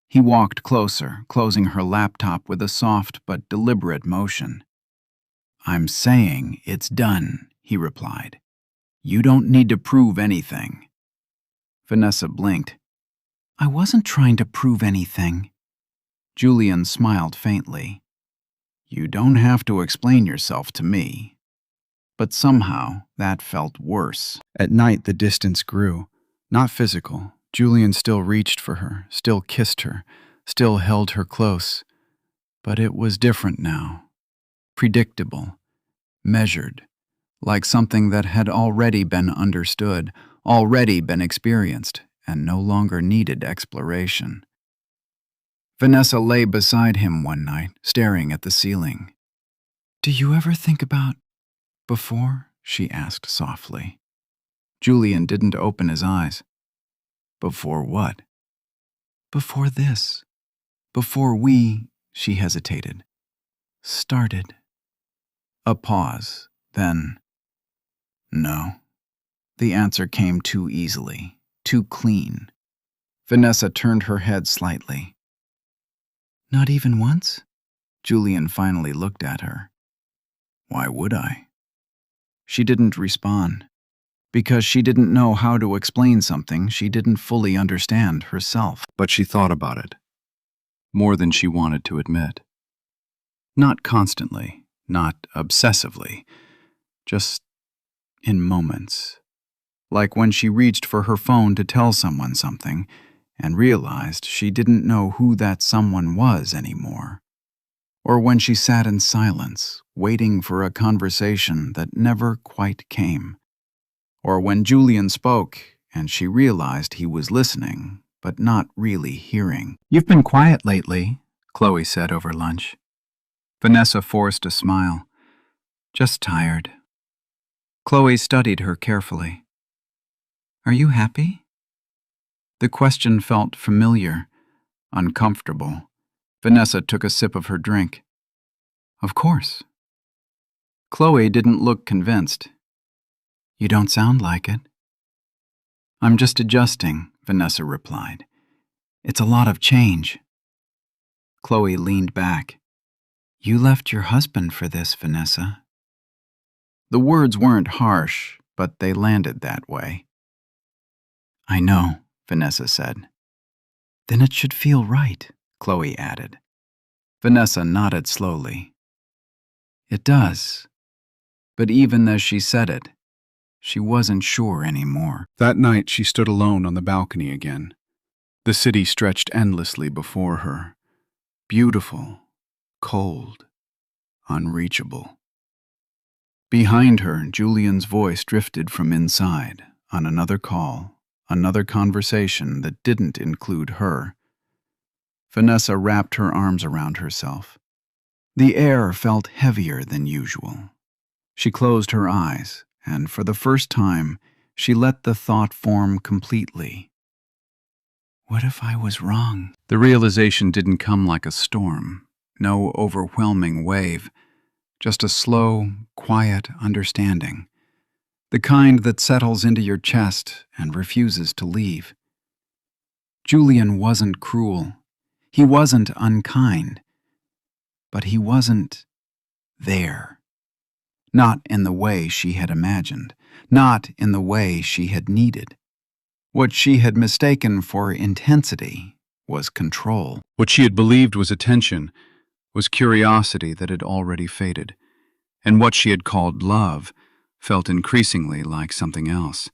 He walked closer, closing her laptop with a soft but deliberate motion. "I'm saying it's done," he replied. "You don't need to prove anything." Vanessa blinked. "I wasn't trying to prove anything." Julian smiled faintly. "You don't have to explain yourself to me." But somehow that felt worse. At night the distance grew. Not physical. Julian still reached for her, still kissed her, still held her close. But it was different now. Predictable. Measured. Like something that had already been understood, already been experienced, and no longer needed exploration. Vanessa lay beside him one night, staring at the ceiling. "Do you ever think about before?" she asked softly. Julian didn't open his eyes. "Before what?" "Before this. Before we," she hesitated, "started." A pause, then, "No." The answer came too easily, too clean. Vanessa turned her head slightly. Not even once? Julian finally looked at her. Why would I? She didn't respond, because she didn't know how to explain something she didn't fully understand herself. But she thought about it, more than she wanted to admit. Not constantly, not obsessively, just in moments. Like when she reached for her phone to tell someone something and realized she didn't know who that someone was anymore. Or when she sat in silence, waiting for a conversation that never quite came. Or when Julian spoke and she realized he was listening, but not really hearing. "You've been quiet lately," Chloe said over lunch. Vanessa forced a smile. "Just tired." Chloe studied her carefully. "Are you happy?" The question felt familiar, uncomfortable. Vanessa took a sip of her drink. "Of course." Chloe didn't look convinced. "You don't sound like it." "I'm just adjusting," Vanessa replied. "It's a lot of change." Chloe leaned back. "You left your husband for this, Vanessa." The words weren't harsh, but they landed that way. "I know," Vanessa said. "Then it should feel right," Chloe added. Vanessa nodded slowly. "It does." But even as she said it, she wasn't sure anymore. That night she stood alone on the balcony again. The city stretched endlessly before her. Beautiful, cold, unreachable. Behind her, Julian's voice drifted from inside, on another call, another conversation that didn't include her. Vanessa wrapped her arms around herself. The air felt heavier than usual. She closed her eyes, and for the first time, she let the thought form completely. What if I was wrong? The realization didn't come like a storm, no overwhelming wave, just a slow, quiet understanding, the kind that settles into your chest and refuses to leave. Julian wasn't cruel. He wasn't unkind. But he wasn't there. Not in the way she had imagined, not in the way she had needed. What she had mistaken for intensity was control. What she had believed was attention was curiosity that had already faded. And what she had called love felt increasingly like something else,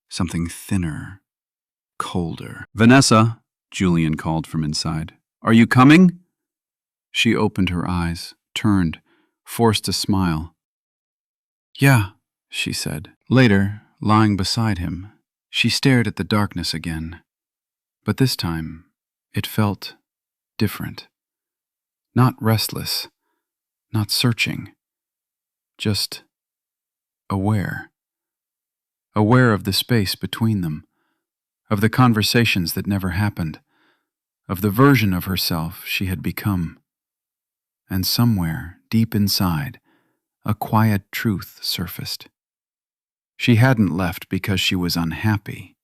something thinner, colder. "Vanessa," Julian called from inside. "Are you coming?" She opened her eyes, turned, forced a smile. "Yeah," she said. Later, lying beside him, she stared at the darkness again. But this time, it felt different. Not restless, not searching, just aware. Aware of the space between them, of the conversations that never happened, of the version of herself she had become. And somewhere, deep inside, a quiet truth surfaced. She hadn't left because she was unhappy.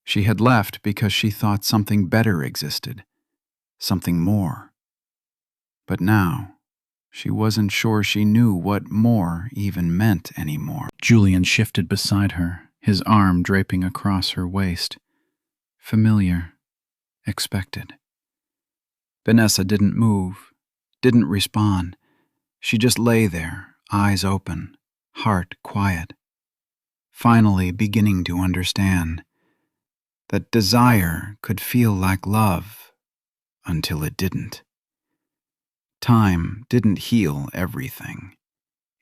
She had left because she thought something better existed, something more. But now, she wasn't sure she knew what more even meant anymore. Julian shifted beside her, his arm draping across her waist. Familiar, expected. Vanessa didn't move, didn't respond. She just lay there, eyes open, heart quiet. Finally beginning to understand that desire could feel like love until it didn't. Time didn't heal everything.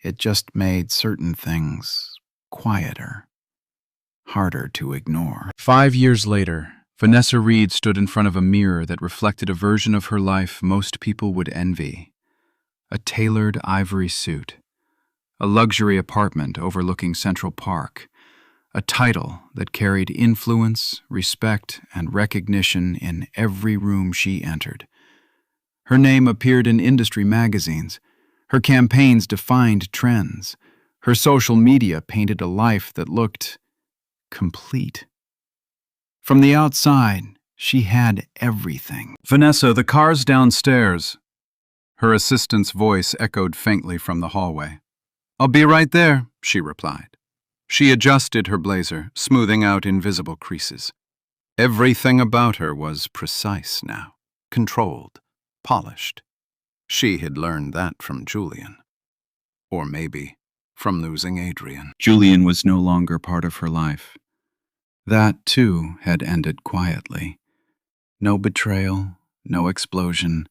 It just made certain things quieter, harder to ignore. 5 years later, Vanessa Reed stood in front of a mirror that reflected a version of her life most people would envy. A tailored ivory suit, a luxury apartment overlooking Central Park, a title that carried influence, respect, and recognition in every room she entered. Her name appeared in industry magazines. Her campaigns defined trends. Her social media painted a life that looked complete. From the outside, she had everything. "Vanessa, the car's downstairs." Her assistant's voice echoed faintly from the hallway. "I'll be right there," she replied. She adjusted her blazer, smoothing out invisible creases. Everything about her was precise now, controlled, polished. She had learned that from Julian. Or maybe from losing Adrian. Julian was no longer part of her life. That, too, had ended quietly. No betrayal, no explosion,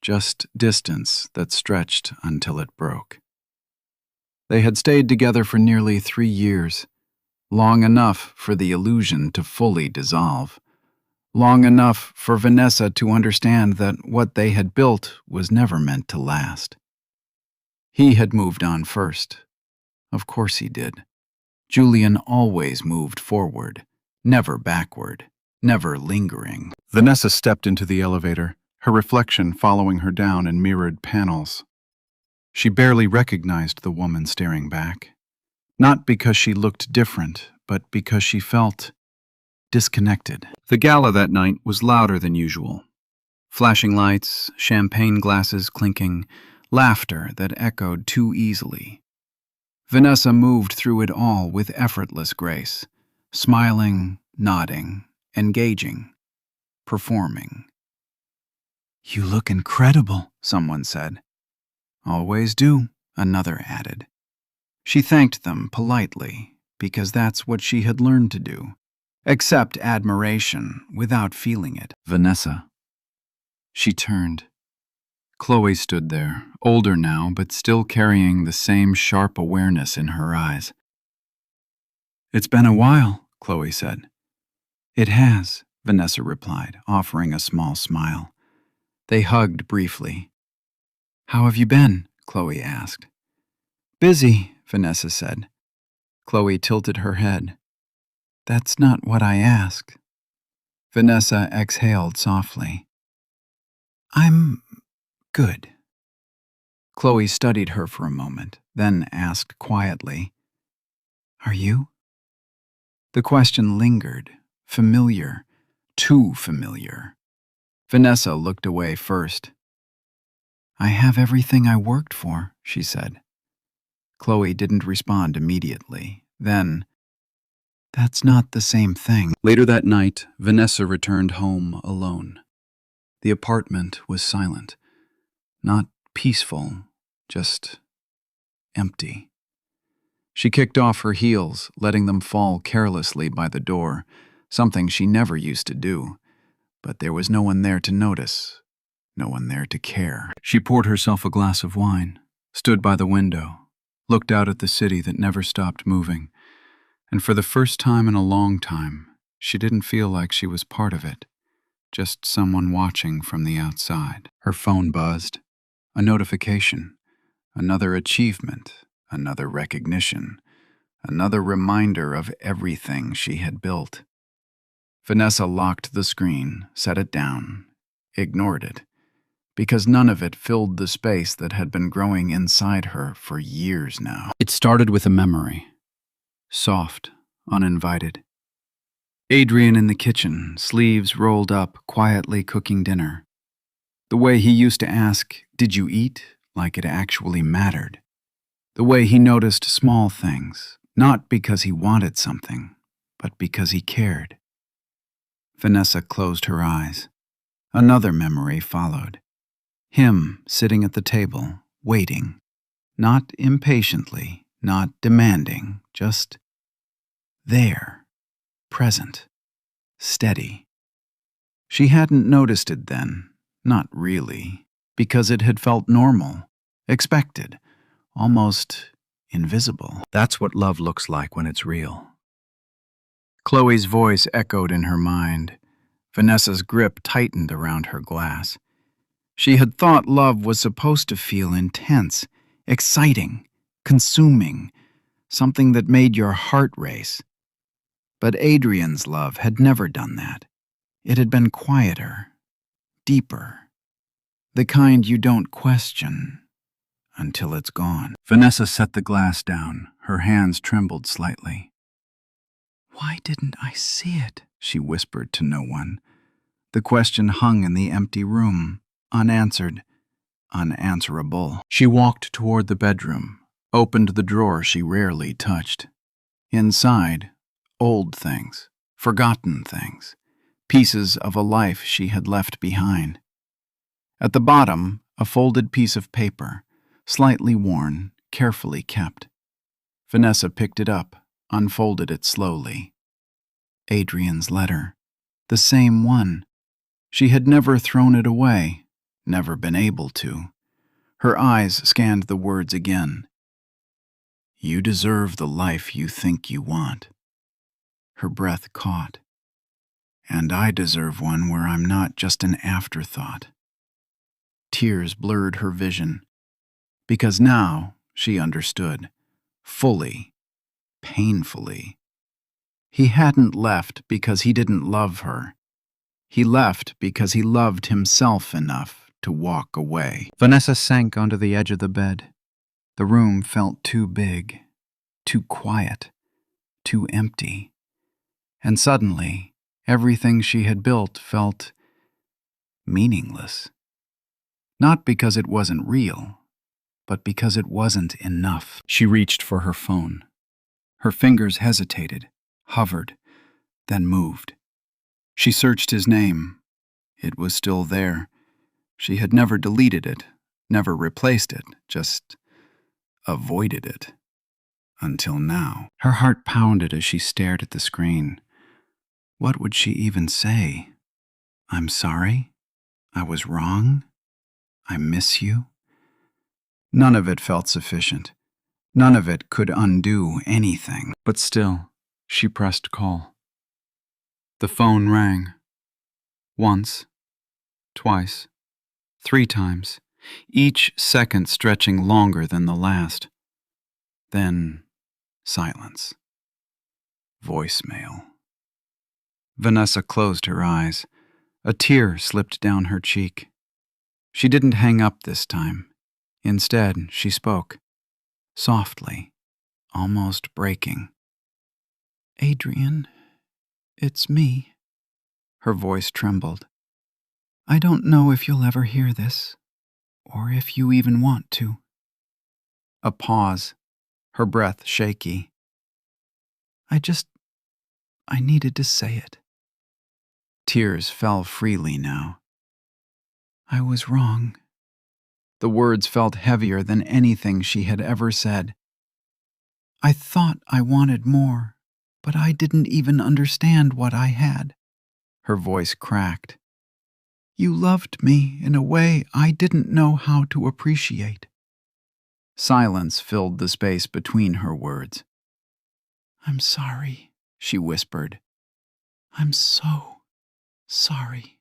just distance that stretched until it broke. They had stayed together for nearly 3 years, long enough for the illusion to fully dissolve, long enough for Vanessa to understand that what they had built was never meant to last. He had moved on first. Of course he did. Julian always moved forward, never backward, never lingering. Vanessa stepped into the elevator, her reflection following her down in mirrored panels. She barely recognized the woman staring back. Not because she looked different, but because she felt disconnected. The gala that night was louder than usual. Flashing lights, champagne glasses clinking, laughter that echoed too easily. Vanessa moved through it all with effortless grace, smiling, nodding, engaging, performing. "You look incredible," someone said. "Always do," another added. She thanked them politely, because that's what she had learned to do. Accept admiration without feeling it. "Vanessa." She turned. Chloe stood there, older now, but still carrying the same sharp awareness in her eyes. "It's been a while," Chloe said. "It has," Vanessa replied, offering a small smile. They hugged briefly. "How have you been?" Chloe asked. "Busy," Vanessa said. Chloe tilted her head. "That's not what I asked." Vanessa exhaled softly. "I'm good." Chloe studied her for a moment, then asked quietly, "Are you?" The question lingered, familiar, too familiar. Vanessa looked away first. "I have everything I worked for," she said. Chloe didn't respond immediately. Then, "That's not the same thing." Later that night, Vanessa returned home alone. The apartment was silent. Not peaceful, just empty. She kicked off her heels, letting them fall carelessly by the door, something she never used to do. But there was no one there to notice, no one there to care. She poured herself a glass of wine, stood by the window, looked out at the city that never stopped moving, and for the first time in a long time, she didn't feel like she was part of it, just someone watching from the outside. Her phone buzzed. A notification, another achievement, another recognition, another reminder of everything she had built. Vanessa locked the screen, set it down, ignored it, because none of it filled the space that had been growing inside her for years now. It started with a memory, soft, uninvited. Adrian in the kitchen, sleeves rolled up, quietly cooking dinner. The way he used to ask, "Did you eat?" like it actually mattered. The way he noticed small things, not because he wanted something, but because he cared. Vanessa closed her eyes. Another memory followed. Him sitting at the table, waiting. Not impatiently, not demanding, just there, present, steady. She hadn't noticed it then, not really, because it had felt normal, expected, almost invisible. That's what love looks like when it's real. Chloe's voice echoed in her mind. Vanessa's grip tightened around her glass. She had thought love was supposed to feel intense, exciting, consuming, something that made your heart race. But Adrian's love had never done that. It had been quieter, deeper, the kind you don't question until it's gone. Vanessa set the glass down. Her hands trembled slightly. "Why didn't I see it?" she whispered to no one. The question hung in the empty room, unanswered, unanswerable. She walked toward the bedroom, opened the drawer she rarely touched. Inside, old things, forgotten things, pieces of a life she had left behind. At the bottom, a folded piece of paper, slightly worn, carefully kept. Vanessa picked it up, unfolded it slowly. Adrian's letter. The same one. She had never thrown it away, never been able to. Her eyes scanned the words again. You deserve the life you think you want. Her breath caught. And I deserve one where I'm not just an afterthought. Tears blurred her vision, because now she understood, fully, painfully. He hadn't left because he didn't love her. He left because he loved himself enough to walk away. Vanessa sank onto the edge of the bed. The room felt too big, too quiet, too empty. And suddenly, everything she had built felt meaningless. Not because it wasn't real, but because it wasn't enough. She reached for her phone. Her fingers hesitated, hovered, then moved. She searched his name. It was still there. She had never deleted it, never replaced it, just avoided it. Until now. Her heart pounded as she stared at the screen. What would she even say? I'm sorry? I was wrong? I miss you? None of it felt sufficient. None of it could undo anything. But still, she pressed call. The phone rang. Once, twice, 3 times, each second stretching longer than the last. Then, silence. Voicemail. Vanessa closed her eyes. A tear slipped down her cheek. She didn't hang up this time. Instead, she spoke, softly, almost breaking. Adrian, it's me. Her voice trembled. I don't know if you'll ever hear this, or if you even want to. A pause, her breath shaky. I needed to say it. Tears fell freely now. I was wrong. The words felt heavier than anything she had ever said. I thought I wanted more, but I didn't even understand what I had. Her voice cracked. You loved me in a way I didn't know how to appreciate. Silence filled the space between her words. I'm sorry, she whispered. I'm so sorry.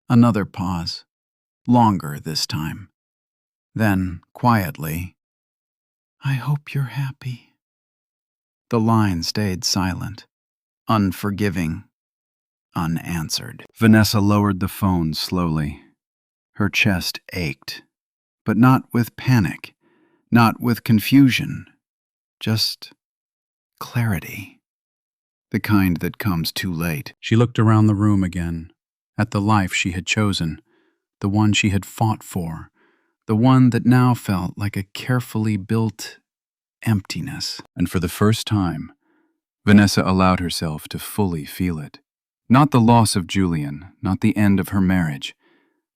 Another pause, longer this time. Then, quietly, I hope you're happy. The line stayed silent, unforgiving, unanswered. Vanessa lowered the phone slowly. Her chest ached, but not with panic, not with confusion, just clarity. The kind that comes too late. She looked around the room again, at the life she had chosen, the one she had fought for, the one that now felt like a carefully built emptiness. And for the first time, Vanessa allowed herself to fully feel it. Not the loss of Julian, not the end of her marriage,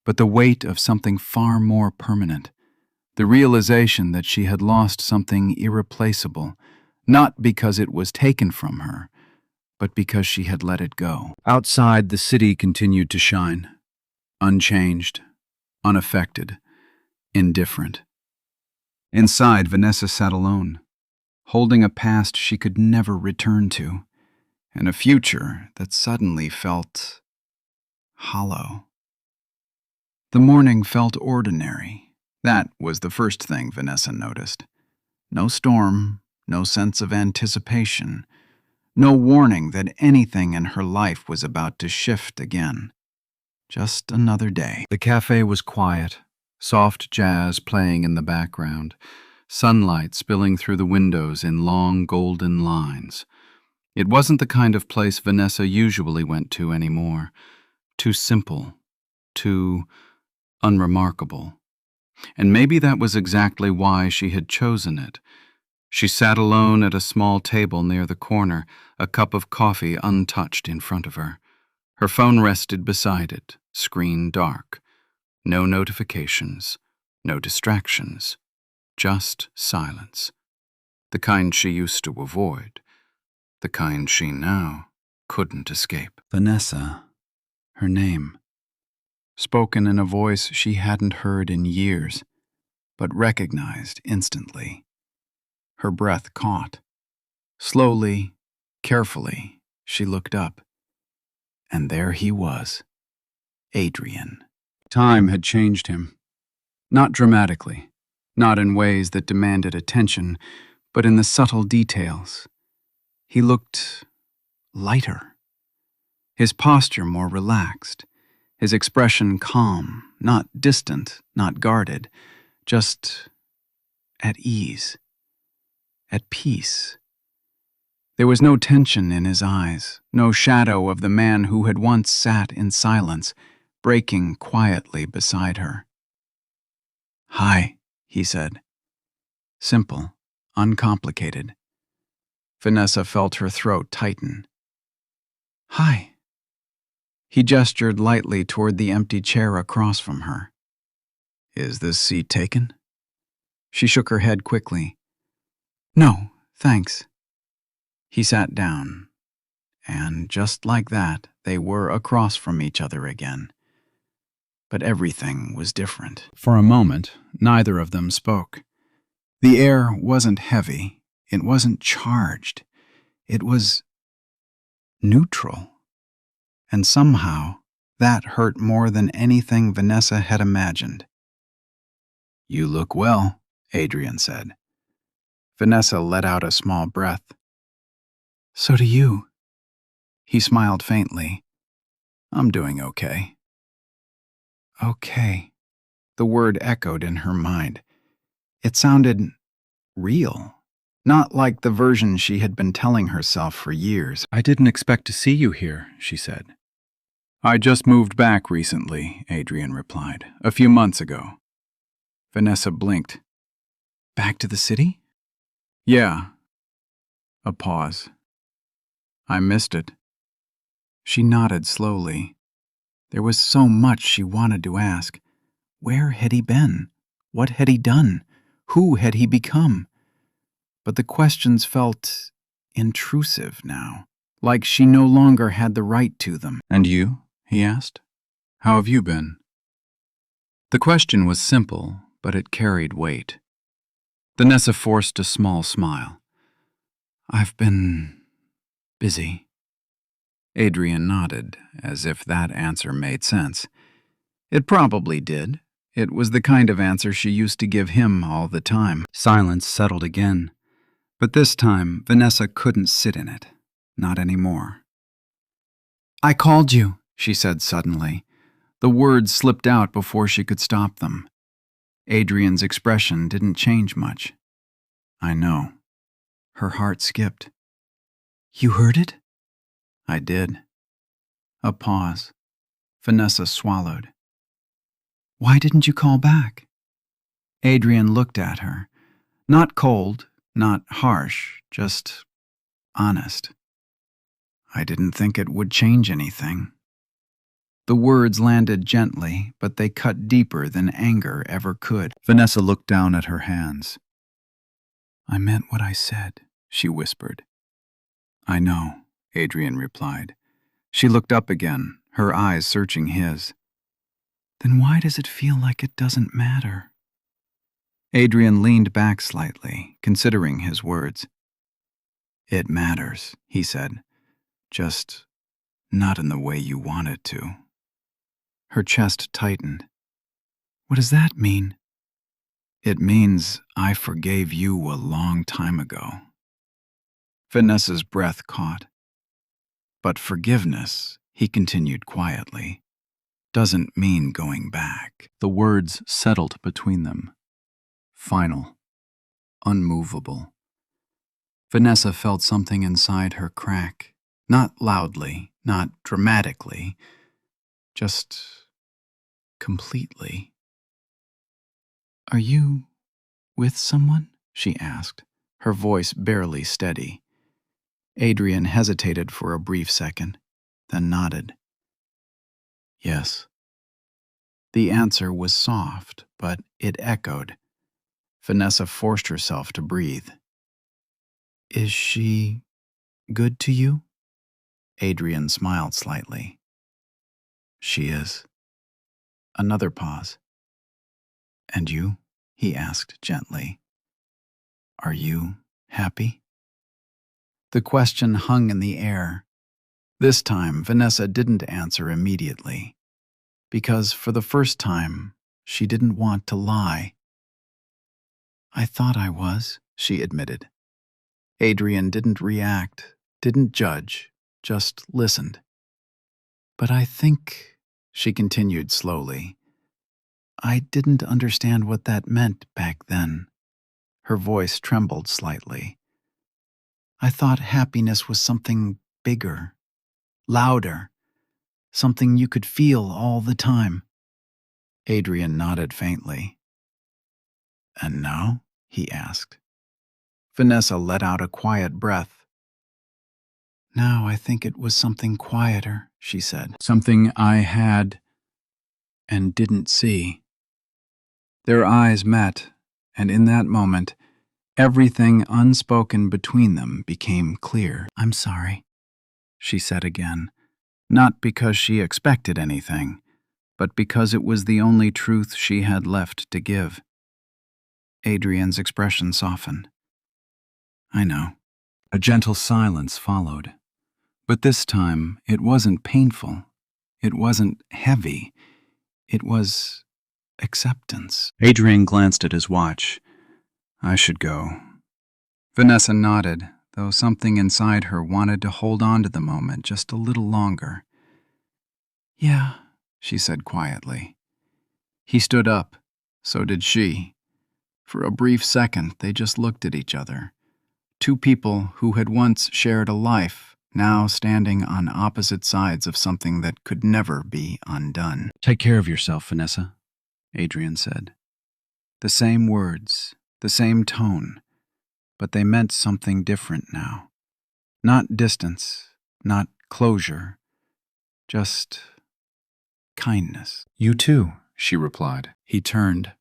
but the weight of something far more permanent. The realization that she had lost something irreplaceable, not because it was taken from her, but because she had let it go. Outside, the city continued to shine, unchanged, unaffected, indifferent. Inside, Vanessa sat alone, holding a past she could never return to, and a future that suddenly felt hollow. The morning felt ordinary. That was the first thing Vanessa noticed. No storm, no sense of anticipation, no warning that anything in her life was about to shift again. Just another day. The cafe was quiet, soft jazz playing in the background, sunlight spilling through the windows in long golden lines. It wasn't the kind of place Vanessa usually went to anymore. Too simple, too unremarkable. And maybe that was exactly why she had chosen it. She sat alone at a small table near the corner, a cup of coffee untouched in front of her. Her phone rested beside it, screen dark. No notifications, no distractions, just silence. The kind she used to avoid, the kind she now couldn't escape. Vanessa, her name, spoken in a voice she hadn't heard in years, but recognized instantly. Her breath caught. Slowly, carefully, she looked up. And there he was, Adrian. Time had changed him. Not dramatically, not in ways that demanded attention, but in the subtle details. He looked lighter. His posture more relaxed. His expression calm, not distant, not guarded, just at ease, at peace. There was no tension in his eyes, no shadow of the man who had once sat in silence, breaking quietly beside her. "Hi," he said. Simple, uncomplicated. Vanessa felt her throat tighten. "Hi." He gestured lightly toward the empty chair across from her. "Is this seat taken?" She shook her head quickly. "No, thanks." He sat down, and just like that, they were across from each other again. But everything was different. For a moment, neither of them spoke. The air wasn't heavy, it wasn't charged. It was neutral. And somehow, that hurt more than anything Vanessa had imagined. "You look well," Adrian said. Vanessa let out a small breath. "So do you." He smiled faintly. "I'm doing okay." Okay. The word echoed in her mind. It sounded real, not like the version she had been telling herself for years. "I didn't expect to see you here," she said. "I just moved back recently," Adrian replied. "A few months ago." Vanessa blinked. "Back to the city?" "Yeah." A pause. "I missed it." She nodded slowly. There was so much she wanted to ask. Where had he been? What had he done? Who had he become? But the questions felt intrusive now, like she no longer had the right to them. "And you?" he asked. "How have you been?" The question was simple, but it carried weight. Vanessa forced a small smile. "I've been busy." Adrian nodded, as if that answer made sense. It probably did. It was the kind of answer she used to give him all the time. Silence settled again. But this time, Vanessa couldn't sit in it. Not anymore. "I called you," she said suddenly. The words slipped out before she could stop them. Adrian's expression didn't change much. "I know." Her heart skipped. "You heard it?" "I did." A pause. Vanessa swallowed. "Why didn't you call back?" Adrian looked at her. Not cold, not harsh, just honest. "I didn't think it would change anything." The words landed gently, but they cut deeper than anger ever could. Vanessa looked down at her hands. "I meant what I said," she whispered. "I know," Adrian replied. She looked up again, her eyes searching his. "Then why does it feel like it doesn't matter?" Adrian leaned back slightly, considering his words. "It matters," he said. "Just not in the way you want it to." Her chest tightened. "What does that mean?" "It means I forgave you a long time ago." Vanessa's breath caught. "But forgiveness," he continued quietly, "doesn't mean going back." The words settled between them. Final. Unmovable. Vanessa felt something inside her crack. Not loudly, not dramatically, just completely. "Are you with someone?" she asked, her voice barely steady. Adrian hesitated for a brief second, then nodded. "Yes." The answer was soft, but it echoed. Vanessa forced herself to breathe. "Is she good to you?" Adrian smiled slightly. "She is." Another pause. "And you?" he asked gently. "Are you happy?" The question hung in the air. This time, Vanessa didn't answer immediately, because for the first time, she didn't want to lie. "I thought I was," she admitted. Adrian didn't react, didn't judge, just listened. "But I think," she continued slowly, "I didn't understand what that meant back then." Her voice trembled slightly. "I thought happiness was something bigger, louder, something you could feel all the time." Adrian nodded faintly. "And now?" he asked. Vanessa let out a quiet breath. "Now I think it was something quieter," she said. "Something I had and didn't see." Their eyes met, and in that moment, everything unspoken between them became clear. "I'm sorry," she said again, not because she expected anything, but because it was the only truth she had left to give. Adrian's expression softened. "I know." A gentle silence followed. But this time, it wasn't painful. It wasn't heavy. It was acceptance. Adrian glanced at his watch. "I should go." Vanessa nodded, though something inside her wanted to hold on to the moment just a little longer. "Yeah," she said quietly. He stood up. So did she. For a brief second, they just looked at each other. Two people who had once shared a life, now standing on opposite sides of something that could never be undone. "Take care of yourself, Vanessa," Adrian said. The same words, the same tone, but they meant something different now. Not distance, not closure, just kindness. "You too," she replied. He turned,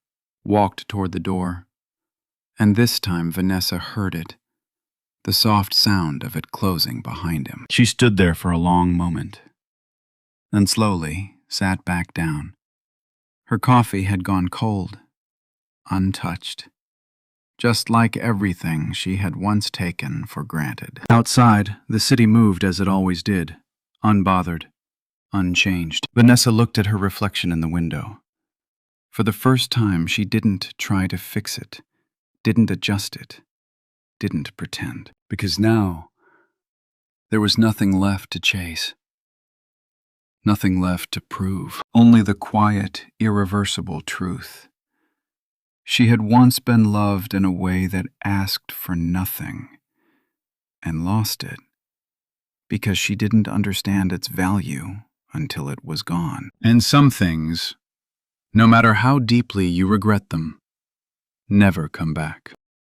walked toward the door, and this time Vanessa heard it, the soft sound of it closing behind him. She stood there for a long moment, then slowly sat back down. Her coffee had gone cold, untouched, just like everything she had once taken for granted. Outside, the city moved as it always did, unbothered, unchanged. Vanessa looked at her reflection in the window. For the first time, she didn't try to fix it, didn't adjust it, didn't pretend. Because now, there was nothing left to chase. Nothing left to prove. Only the quiet, irreversible truth. She had once been loved in a way that asked for nothing, and lost it, because she didn't understand its value until it was gone. And some things, no matter how deeply you regret them, never come back.